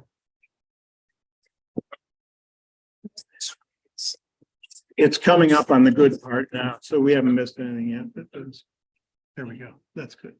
It's coming up on the good part now, so we haven't missed anything yet. But there we go. That's good.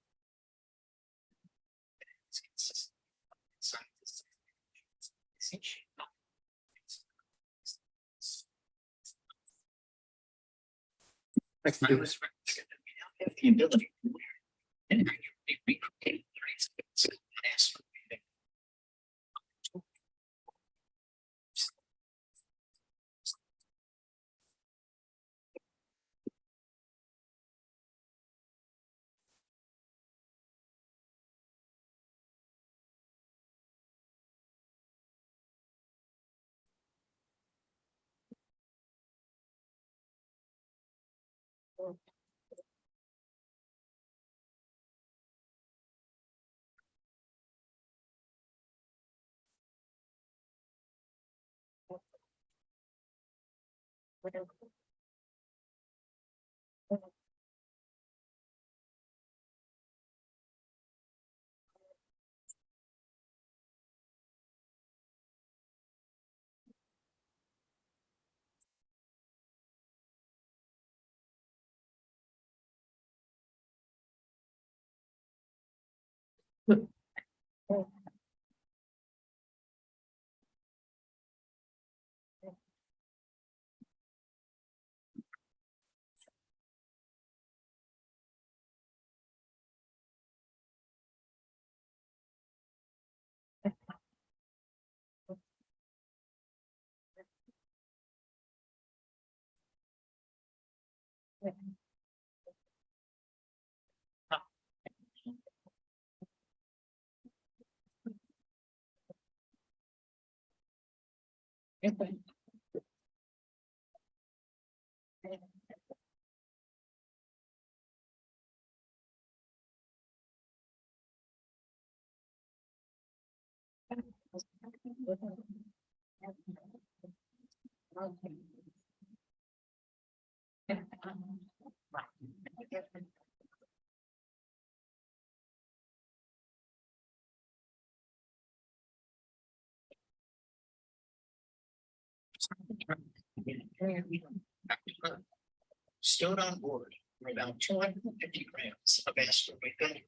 Stowed on board were about 250 grams of asteroid bed,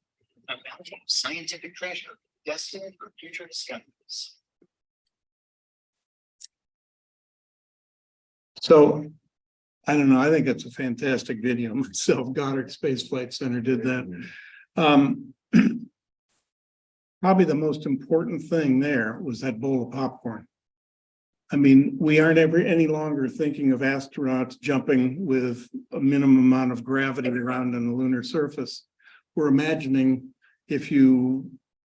a mountain of scientific treasure destined for future discoveries. So, I don't know, I think it's a fantastic video myself. Goddard Space Flight Center did that. Probably the most important thing there was that bowl of popcorn. I mean, we aren't ever any longer thinking of astronauts jumping with a minimum amount of gravity around on the lunar surface. We're imagining if you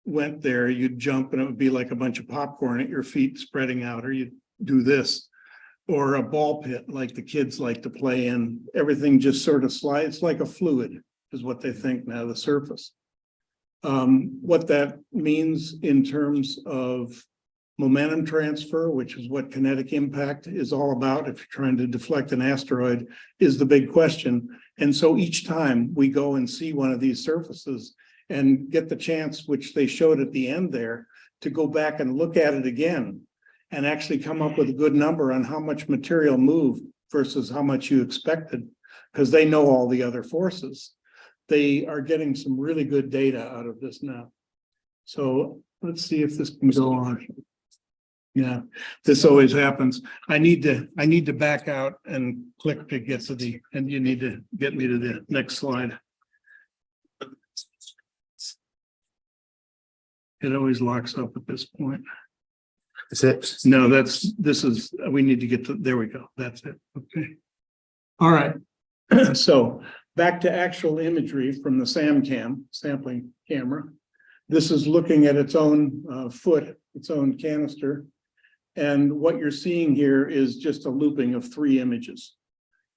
went there, you'd jump and it would be like a bunch of popcorn at your feet spreading out, or you'd do this, or a ball pit like the kids like to play in. Everything just sort of slides like a fluid is what they think now, the surface. What that means in terms of momentum transfer, which is what kinetic impact is all about if you're trying to deflect an asteroid, is the big question. And so each time we go and see one of these surfaces and get the chance, which they showed at the end there, to go back and look at it again and actually come up with a good number on how much material moved versus how much you expected, because they know all the other forces. They are getting some really good data out of this now. So let's see if this can go on. Yeah, this always happens. I need to back out and click to get to the, and you need to get me to the next slide. It always locks up at this point. Is it? No, this is, we need to get to, there we go. That's it. Okay. All right. So back to actual imagery from the SAMCAM sampling camera. This is looking at its own foot, its own canister. And what you're seeing here is just a looping of 3 images.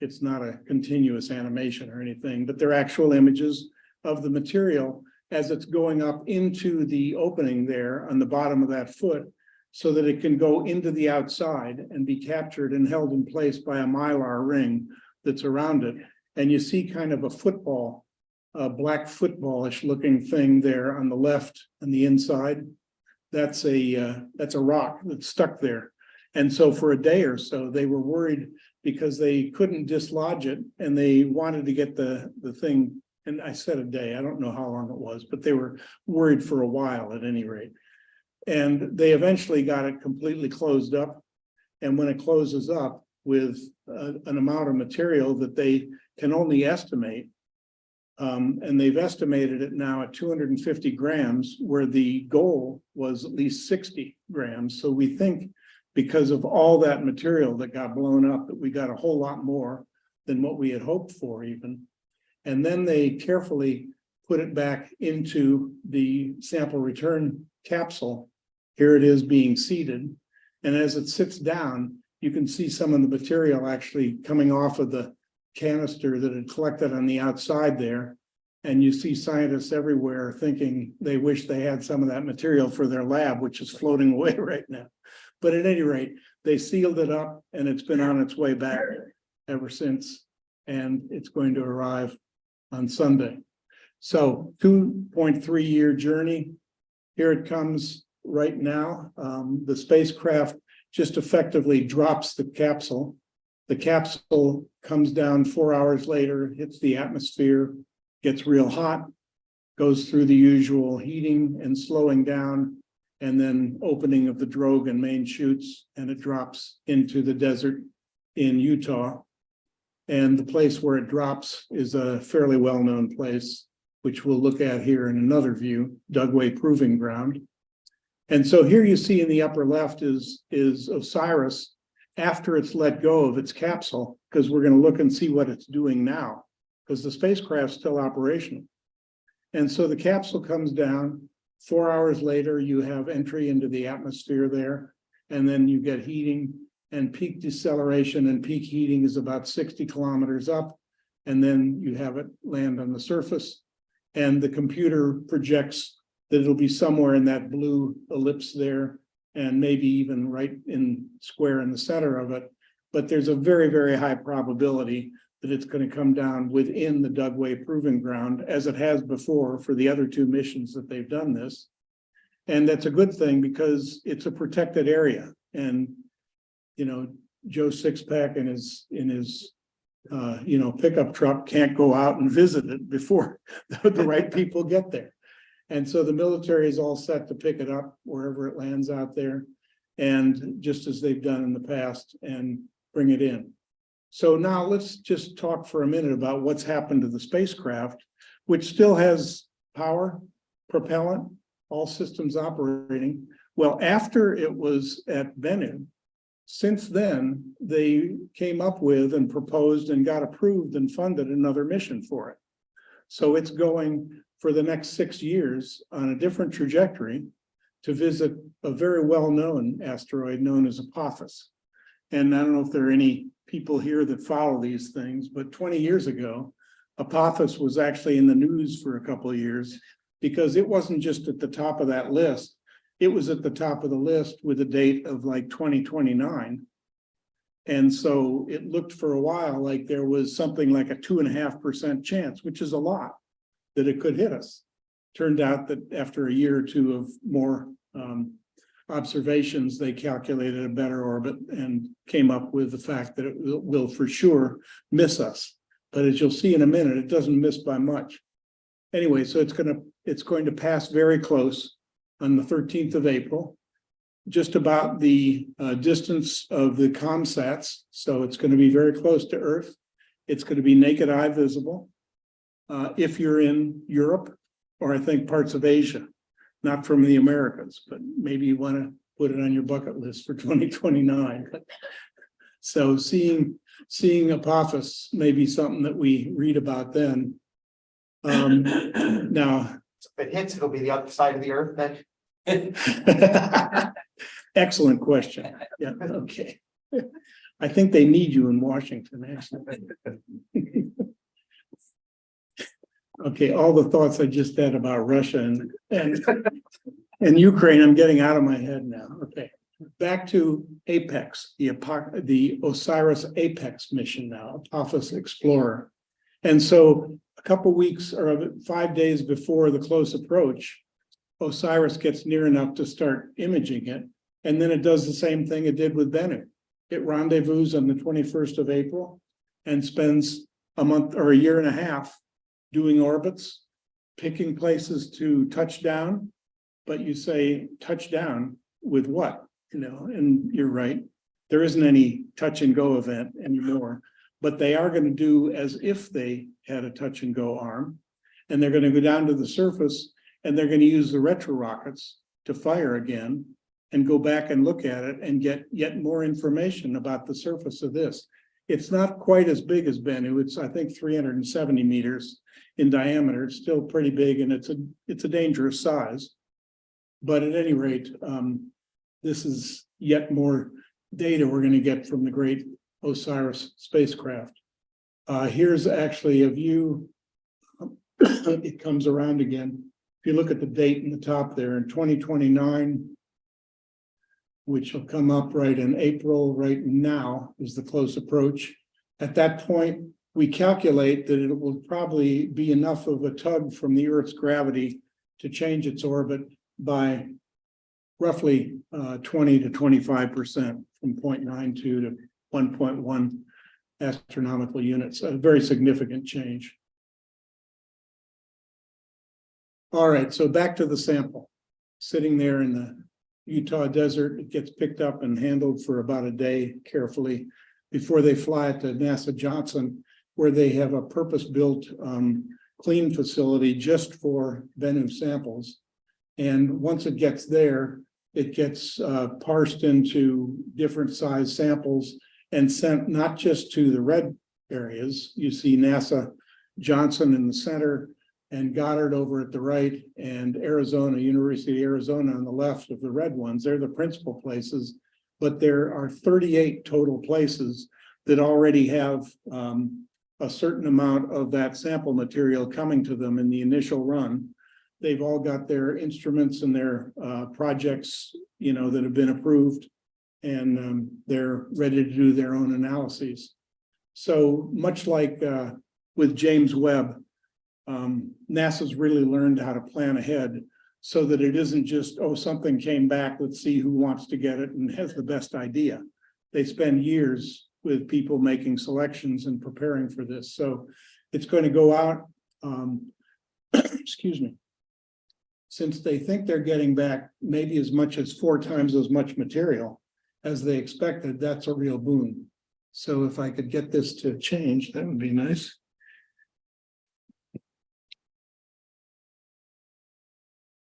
It's not a continuous animation or anything, but they're actual images of the material as it's going up into the opening there on the bottom of that foot, so that it can go into the outside and be captured and held in place by a mylar ring that's around it. And you see kind of a football, a black footballish looking thing there on the left and the inside. That's a rock that's stuck there. And so for a day or so, they were worried because they couldn't dislodge it and they wanted to get the thing. And I said a day, I don't know how long it was, but they were worried for a while at any rate. And they eventually got it completely closed up. And when it closes up with an amount of material that they can only estimate, and they've estimated it now at 250 grams, where the goal was at least 60 grams. So we think because of all that material that got blown up, that we got a whole lot more than what we had hoped for even. And then they carefully put it back into the sample return capsule. Here it is being seated. And as it sits down, you can see some of the material actually coming off of the canister that had collected on the outside there. And you see scientists everywhere thinking they wish they had some of that material for their lab, which is floating away right now. But at any rate, they sealed it up and it's been on its way back ever since. And it's going to arrive on Sunday. So 2.3 year journey. Here it comes right now. The spacecraft just effectively drops the capsule. The capsule comes down 4 hours later, hits the atmosphere, gets real hot, goes through the usual heating and slowing down, and then opening of the drogue and main chutes, and it drops into the desert in Utah. And the place where it drops is a fairly well-known place, which we'll look at here in another view, Dugway Proving Ground. And so here you see in the upper left is Osiris after it's let go of its capsule, because we're going to look and see what it's doing now, because the spacecraft's still operational. And so the capsule comes down. 4 hours later, you have entry into the atmosphere there, and then you get heating and peak deceleration, and peak heating is about 60 kilometers up, and then you have it land on the surface, and the computer projects that it'll be somewhere in that blue ellipse there, and maybe even right in square in the center of it. But there's a very, very high probability that it's going to come down within the Dugway Proving Ground, as it has before for the other two missions that they've done this. And that's a good thing because it's a protected area. And, you know, Joe Sixpack in his pickup truck can't go out and visit it before the right people get there. And so the military is all set to pick it up wherever it lands out there, and just as they've done in the past, and bring it in. So now let's just talk for a minute about what's happened to the spacecraft, which still has power, propellant, all systems operating. Well, after it was at Bennu, since then, they came up with and proposed and got approved and funded another mission for it. So it's going for the next 6 years on a different trajectory to visit a very well-known asteroid known as Apophis. And I don't know if there are any people here that follow these things, but 20 years ago, Apophis was actually in the news for a couple of years because it wasn't just at the top of that list. It was at the top of the list with a date of like 2029. And so it looked for a while like there was something like a 2.5% chance, which is a lot, that it could hit us. Turned out that after a year or two of more observations, they calculated a better orbit and came up with the fact that it will for sure miss us. But as you'll see in a minute, it doesn't miss by much. Anyway, so it's going to pass very close on the 13th of April, just about the distance of the ComSats. So it's going to be very close to Earth. It's going to be naked eye visible. If you're in Europe, or I think parts of Asia, not from the Americas, but maybe you want to put it on your bucket list for 2029. So seeing Apophis may be something that we read about then. Now, If it hits, it'll be the other side of the earth then. excellent question. Yeah, okay. I think they need you in Washington, actually. Okay, all the thoughts I just had about Russia and Ukraine, I'm getting out of my head now. Okay, back to Apex, the Osiris Apex mission now, Apophis Explorer. And so a couple weeks or 5 days before the close approach, Osiris gets near enough to start imaging it. And then it does the same thing it did with Bennu. It rendezvous on the 21st of April and spends a month or a year and a half doing orbits, picking places to touch down. But you say touch down with what? You know, and you're right. There isn't any touch and go event anymore, but they are going to do as if they had a touch and go arm. And they're going to go down to the surface and they're going to use the retro rockets to fire again and go back and look at it and get yet more information about the surface of this. It's not quite as big as Bennu. It's, I think, 370 meters in diameter. It's still pretty big, and it's a dangerous size. But at any rate, this is yet more data we're going to get from the great Osiris spacecraft. Here's actually a view. It comes around again. If you look at the date in the top there, in 2029, which will come up right in April, right now is the close approach. At that point, we calculate that it will probably be enough of a tug from the Earth's gravity to change its orbit by roughly 20 to 25% from 0.92 to 1.1 astronomical units, a very significant change. All right, so back to the sample. Sitting there in the Utah desert, it gets picked up and handled for about a day carefully before they fly it to NASA Johnson, where they have a purpose-built clean facility just for Bennu samples. And once it gets there, it gets parsed into different size samples and sent not just to the red areas. You see NASA Johnson in the center and Goddard over at the right, and Arizona, University of Arizona on the left of the red ones. They're the principal places, but there are 38 total places that already have a certain amount of that sample material coming to them in the initial run. They've all got their instruments and their projects, you know, that have been approved, and they're ready to do their own analyses. So much like with James Webb, NASA's really learned how to plan ahead so that it isn't just, oh, something came back, let's see who wants to get it and has the best idea. They spend years with people making selections and preparing for this. So it's going to go out, excuse me, since they think they're getting back maybe as much as 4 times as much material as they expected. That's a real boon. So if I could get this to change, that would be nice.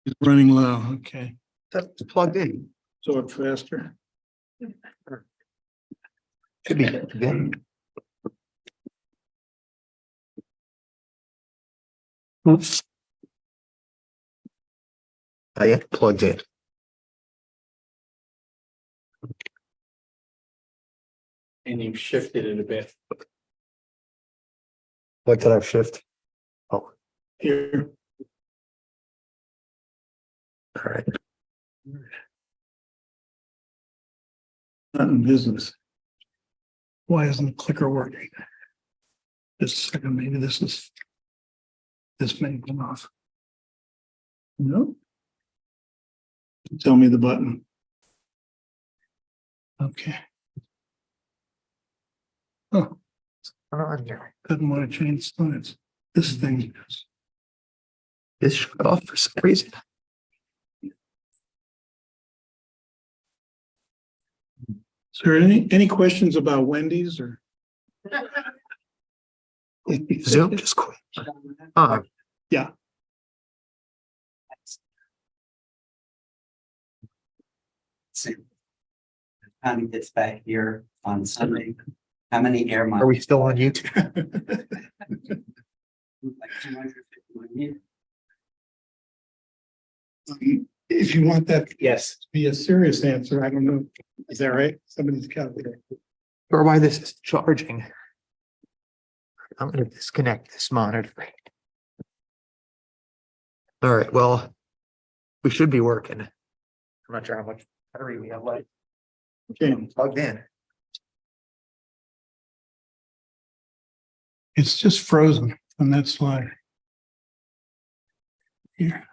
It's running low, okay. That's plugged in. So it's faster. Should be good. Oops. I have plugged in. And you've shifted it a bit. What did I shift? Oh, Here, all right. not in business. Why isn't the clicker working? Just a second, maybe this may come off. No. Tell me the button. Okay. Oh, couldn't want to change slides. This thing. This shut off for some reason. Is there any questions about Wendy's or? Zoom just quit. Yeah. Time gets back here on Sunday. How many air miles? Are we still on YouTube? Like 251. If you want that to Yes. be a serious answer, I don't know. Is that right? Somebody's calculator. Or why this is charging. I'm gonna disconnect this monitor. All right, well, we should be working. I'm not sure how much battery we have left. Okay, Plugged in. it's just frozen on that slide. Here.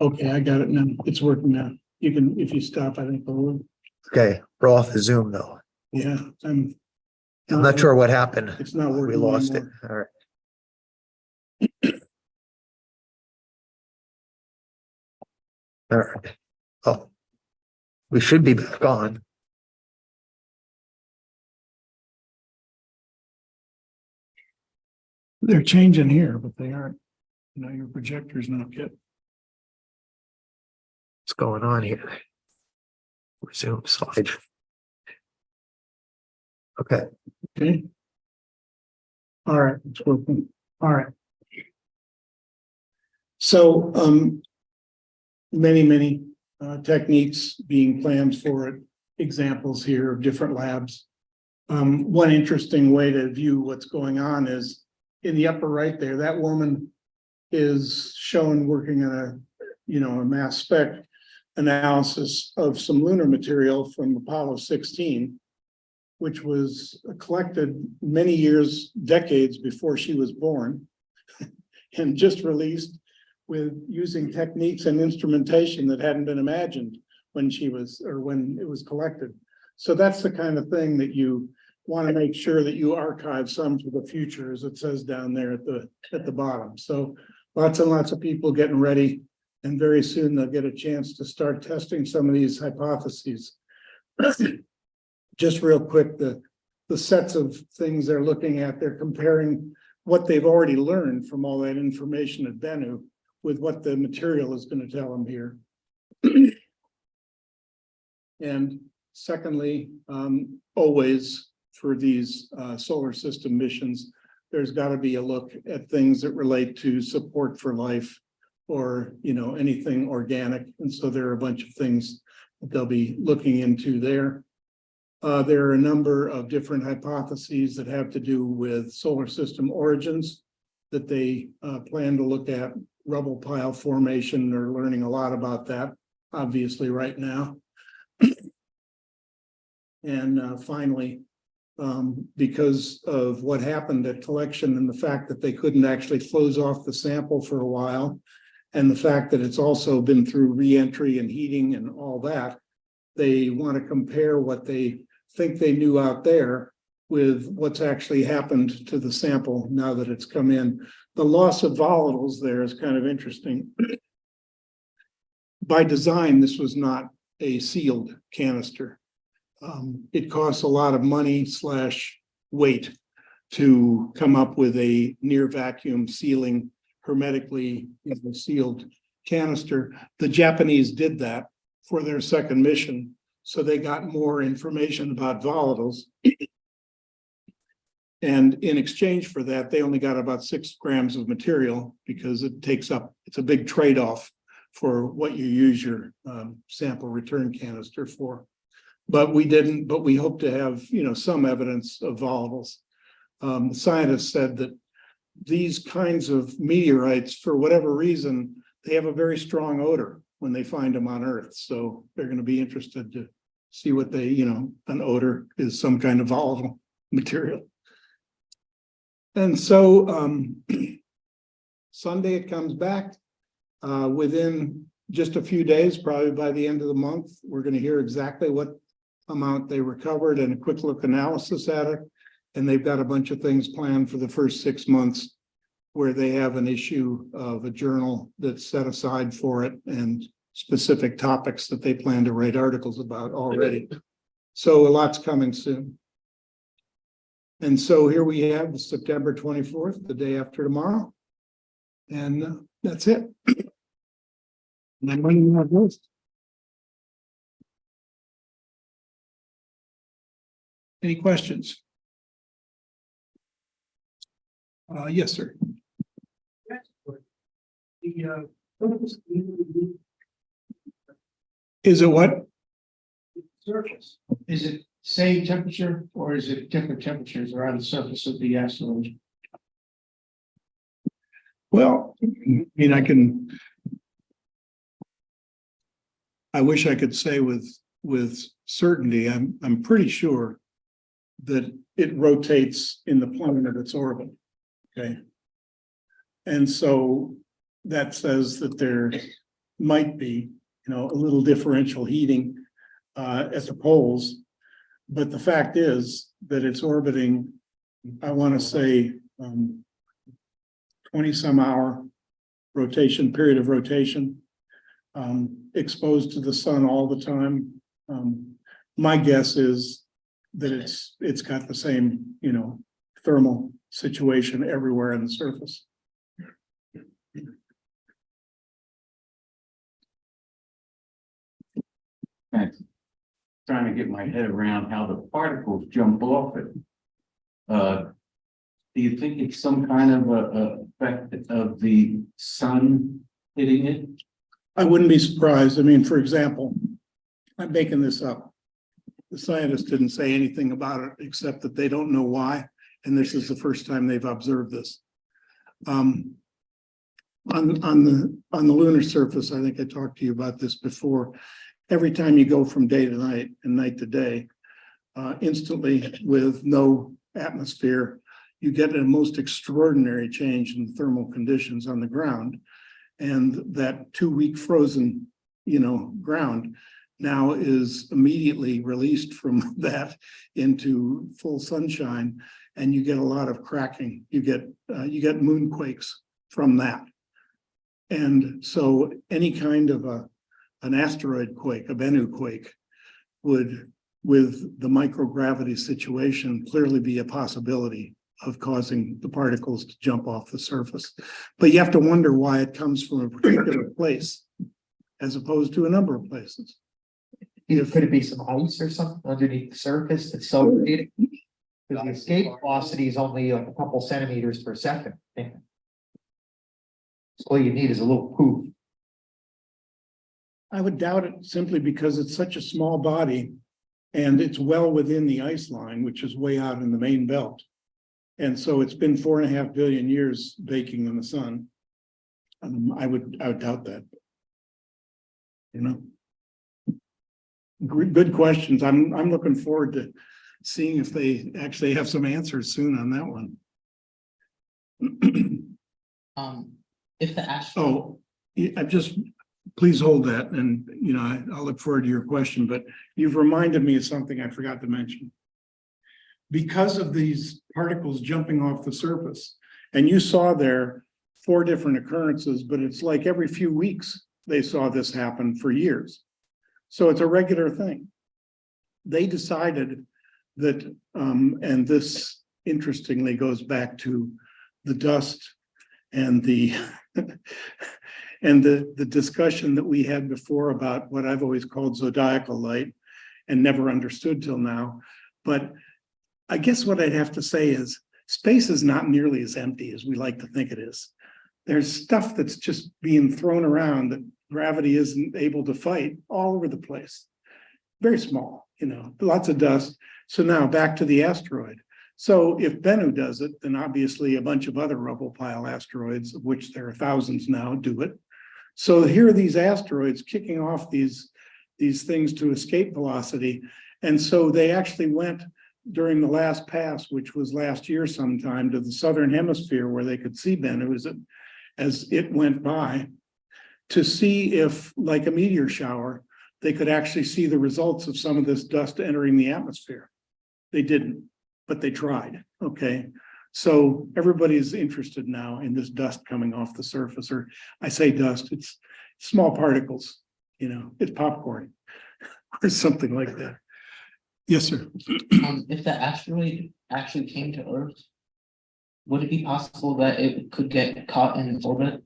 Okay, I got it now. It's working now. You can, if you stop, I think, Okay, we're off the Zoom though. yeah, I'm not sure what happened. It's not We working lost it. anymore. All right. All right. Oh, we should be back on. They're changing here, but they aren't. You know, your projector's not yet. What's going on here? Resume slide. Okay. Okay. All right, it's working. All right. So, many techniques being planned for it. Examples here of different labs. One interesting way to view what's going on is in the upper right there, that woman is shown working on a mass spec analysis of some lunar material from Apollo 16. which was collected many years, decades before she was born, and just released with using techniques and instrumentation that hadn't been imagined when she was, or when it was collected. So that's the kind of thing that you want to make sure that you archive some for the future, as it says down there at the bottom. So lots and lots of people getting ready, and very soon they'll get a chance to start testing some of these hypotheses. Just real quick, the sets of things they're looking at, they're comparing what they've already learned from all that information at Bennu with what the material is going to tell them here. And secondly, always for these solar system missions, there's got to be a look at things that relate to support for life, or anything organic. And so there are a bunch of things that they'll be looking into there. There are a number of different hypotheses that have to do with solar system origins that they plan to look at. Rubble pile formation, they're learning a lot about that, obviously, right now. And finally, because of what happened at collection and the fact that they couldn't actually close off the sample for a while, and the fact that it's also been through re-entry and heating and all that, they want to compare what they think they knew out there with what's actually happened to the sample now that it's come in. The loss of volatiles there is kind of interesting. By design, this was not a sealed canister. It costs a lot of money / weight to come up with a near vacuum sealing, hermetically sealed canister. The Japanese did that for their second mission, so they got more information about volatiles. And in exchange for that, they only got about 6 grams of material, because it's a big trade-off for what you use your sample return canister for. But we hope to have, some evidence of volatiles. Scientists said that these kinds of meteorites, for whatever reason, they have a very strong odor when they find them on Earth. So they're going to be interested to see what an odor is some kind of volatile material. And so Sunday it comes back. Within just a few days, probably by the end of the month, we're going to hear exactly what amount they recovered and a quick look analysis at it. And they've got a bunch of things planned for the first 6 months, where they have an issue of a journal that's set aside for it, and specific topics that they plan to write articles about already. So a lot's coming soon. And so here we have September 24th, the day after tomorrow. And that's it. And I'm running out of those. Any questions? Yes, sir. Is it what? Surface. Is it same temperature, or is it different temperatures around the surface of the asteroid? Well, I wish I could say with certainty. I'm pretty sure that it rotates in the plane of its orbit. Okay. And so that says that there might be, a little differential heating at the poles. But the fact is that it's orbiting, I want to say, 20 some hour period of rotation, exposed to the sun all the time. My guess is that it's got the same, thermal situation everywhere on the surface. Thanks. Trying to get my head around how the particles jump off it. Do you think it's some kind of a effect of the sun hitting it? I wouldn't be surprised. I mean, for example, I'm making this up. The scientists didn't say anything about it, except that they don't know why. And this is the first time they've observed this. On the lunar surface, I think I talked to you about this before. Every time you go from day to night and night to day, instantly with no atmosphere, you get a most extraordinary change in thermal conditions on the ground. And that 2-week frozen, ground now is immediately released from that into full sunshine. And you get a lot of cracking. You get moonquakes from that. And so any kind of an asteroid quake, a Bennu quake, would, with the microgravity situation, clearly be a possibility of causing the particles to jump off the surface. But you have to wonder why it comes from a particular place as opposed to a number of places. Could it be some ice or something underneath the surface that's so because the escape velocity is only like a couple centimeters per second. So all you need is a little poof. I would doubt it simply because it's such a small body and it's well within the ice line, which is way out in the main belt. And so it's been 4.5 billion years baking in the sun. I would doubt that. Good questions. I'm looking forward to seeing if they actually have some answers soon on that one. If the asteroid. I just, please hold that, and I'll look forward to your question, but you've reminded me of something I forgot to mention. Because of these particles jumping off the surface, and you saw there 4 different occurrences, but it's like every few weeks they saw this happen for years. So it's a regular thing. They decided that, and this interestingly goes back to the dust and the and the discussion that we had before about what I've always called zodiacal light and never understood till now. But I guess what I'd have to say is space is not nearly as empty as we like to think it is. There's stuff that's just being thrown around that gravity isn't able to fight all over the place. Very small, lots of dust. So now back to the asteroid. So if Bennu does it, then obviously a bunch of other rubble pile asteroids, of which there are thousands now, do it. So here are these asteroids kicking off these things to escape velocity. And so they actually went during the last pass, which was last year sometime, to the southern hemisphere where they could see Bennu as it went by, to see if, like a meteor shower, they could actually see the results of some of this dust entering the atmosphere. They didn't, but they tried, okay? So everybody's interested now in this dust coming off the surface, or I say dust, it's small particles, it's popcorn or something like that. Yes, sir. If the asteroid actually came to Earth, would it be possible that it could get caught in orbit?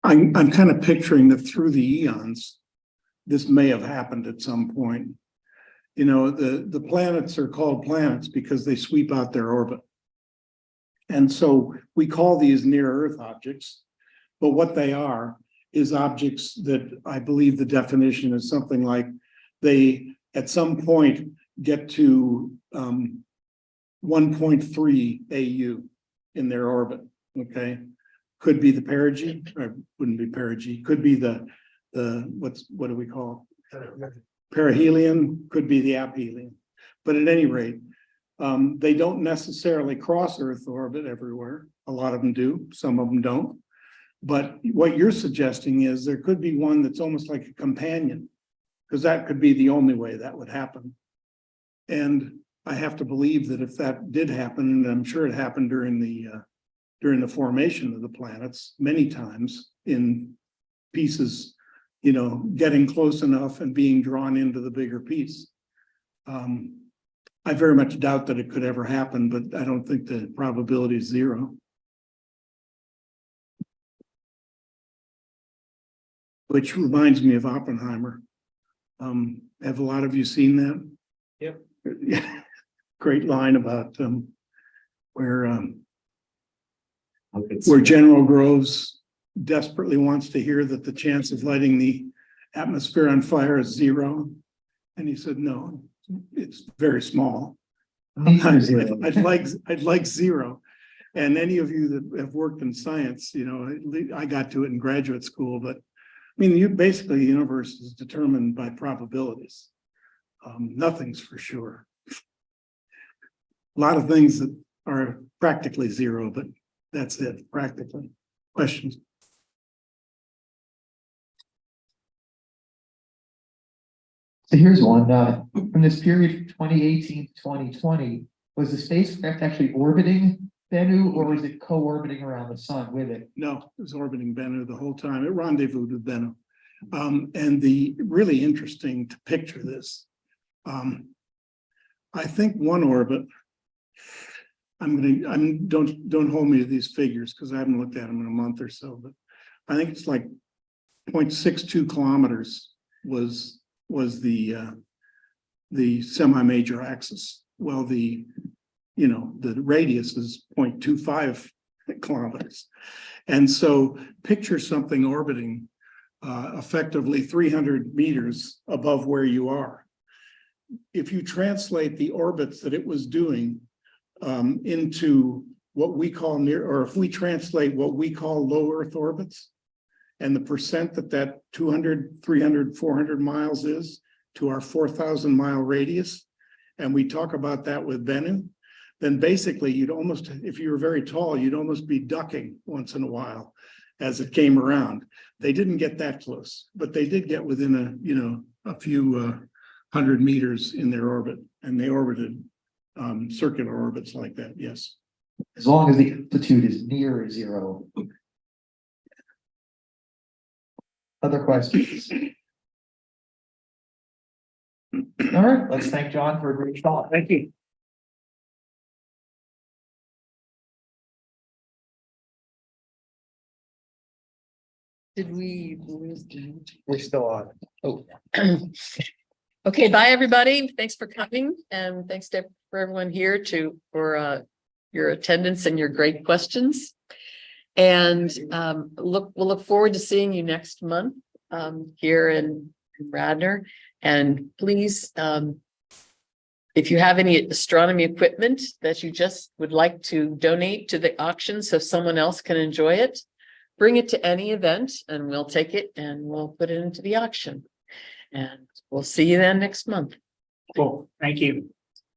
I'm kind of picturing that through the eons, this may have happened at some point. The planets are called planets because they sweep out their orbit. And so we call these near Earth objects, but what they are is objects that I believe the definition is something like they at some point get to 1.3 AU in their orbit, okay? Could be the perigee, or wouldn't be perigee, could be the what do we call it? Perihelion, could be the aphelion. But at any rate, they don't necessarily cross Earth orbit everywhere. A lot of them do, some of them don't. But what you're suggesting is there could be one that's almost like a companion, because that could be the only way that would happen. And I have to believe that if that did happen, and I'm sure it happened during the formation of the planets many times in pieces, getting close enough and being drawn into the bigger piece. I very much doubt that it could ever happen, but I don't think the probability is 0. Which reminds me of Oppenheimer. Have a lot of you seen that? Yep. Great line about where General Groves desperately wants to hear that the chance of lighting the atmosphere on fire is 0. And he said, no, it's very small. Neither zero. I'd like zero. And any of you that have worked in science, you know, I got to it in graduate school, but I mean, basically the universe is determined by probabilities. Nothing's for sure. A lot of things that are practically zero, but that's it, practically. Questions? So here's one, from this period, 2018 to 2020, was the spacecraft actually orbiting Bennu, or was it co-orbiting around the sun with it? No, it was orbiting Bennu the whole time. It rendezvoused with Bennu. And the really interesting to picture this. I think one orbit. Don't hold me to these figures because I haven't looked at them in a month or so, but I think it's like 0.62 kilometers was the semi-major axis. Well, the radius is 0.25 kilometers. And so picture something orbiting effectively 300 meters above where you are. If you translate the orbits that it was doing into what we call if we translate what we call low Earth orbits, and the percent that 200, 300, 400 miles is to our 4,000 mile radius, and we talk about that with Bennu, then basically you'd almost, if you were very tall, you'd almost be ducking once in a while as it came around. They didn't get that close, but they did get within a few hundred meters in their orbit, and they orbited circular orbits like that. Yes. As long as the amplitude is near zero. Other questions? All right, let's thank John for a great thought. Thank you. Did we lose? We're still on. Oh. Okay, bye, everybody. Thanks for coming, and thanks for everyone here for your attendance and your great questions. And we'll look forward to seeing you next month here in Radnor. And please, if you have any astronomy equipment that you just would like to donate to the auction so someone else can enjoy it, bring it to any event and we'll take it and we'll put it into the auction. And we'll see you then next month. Cool. Thank you.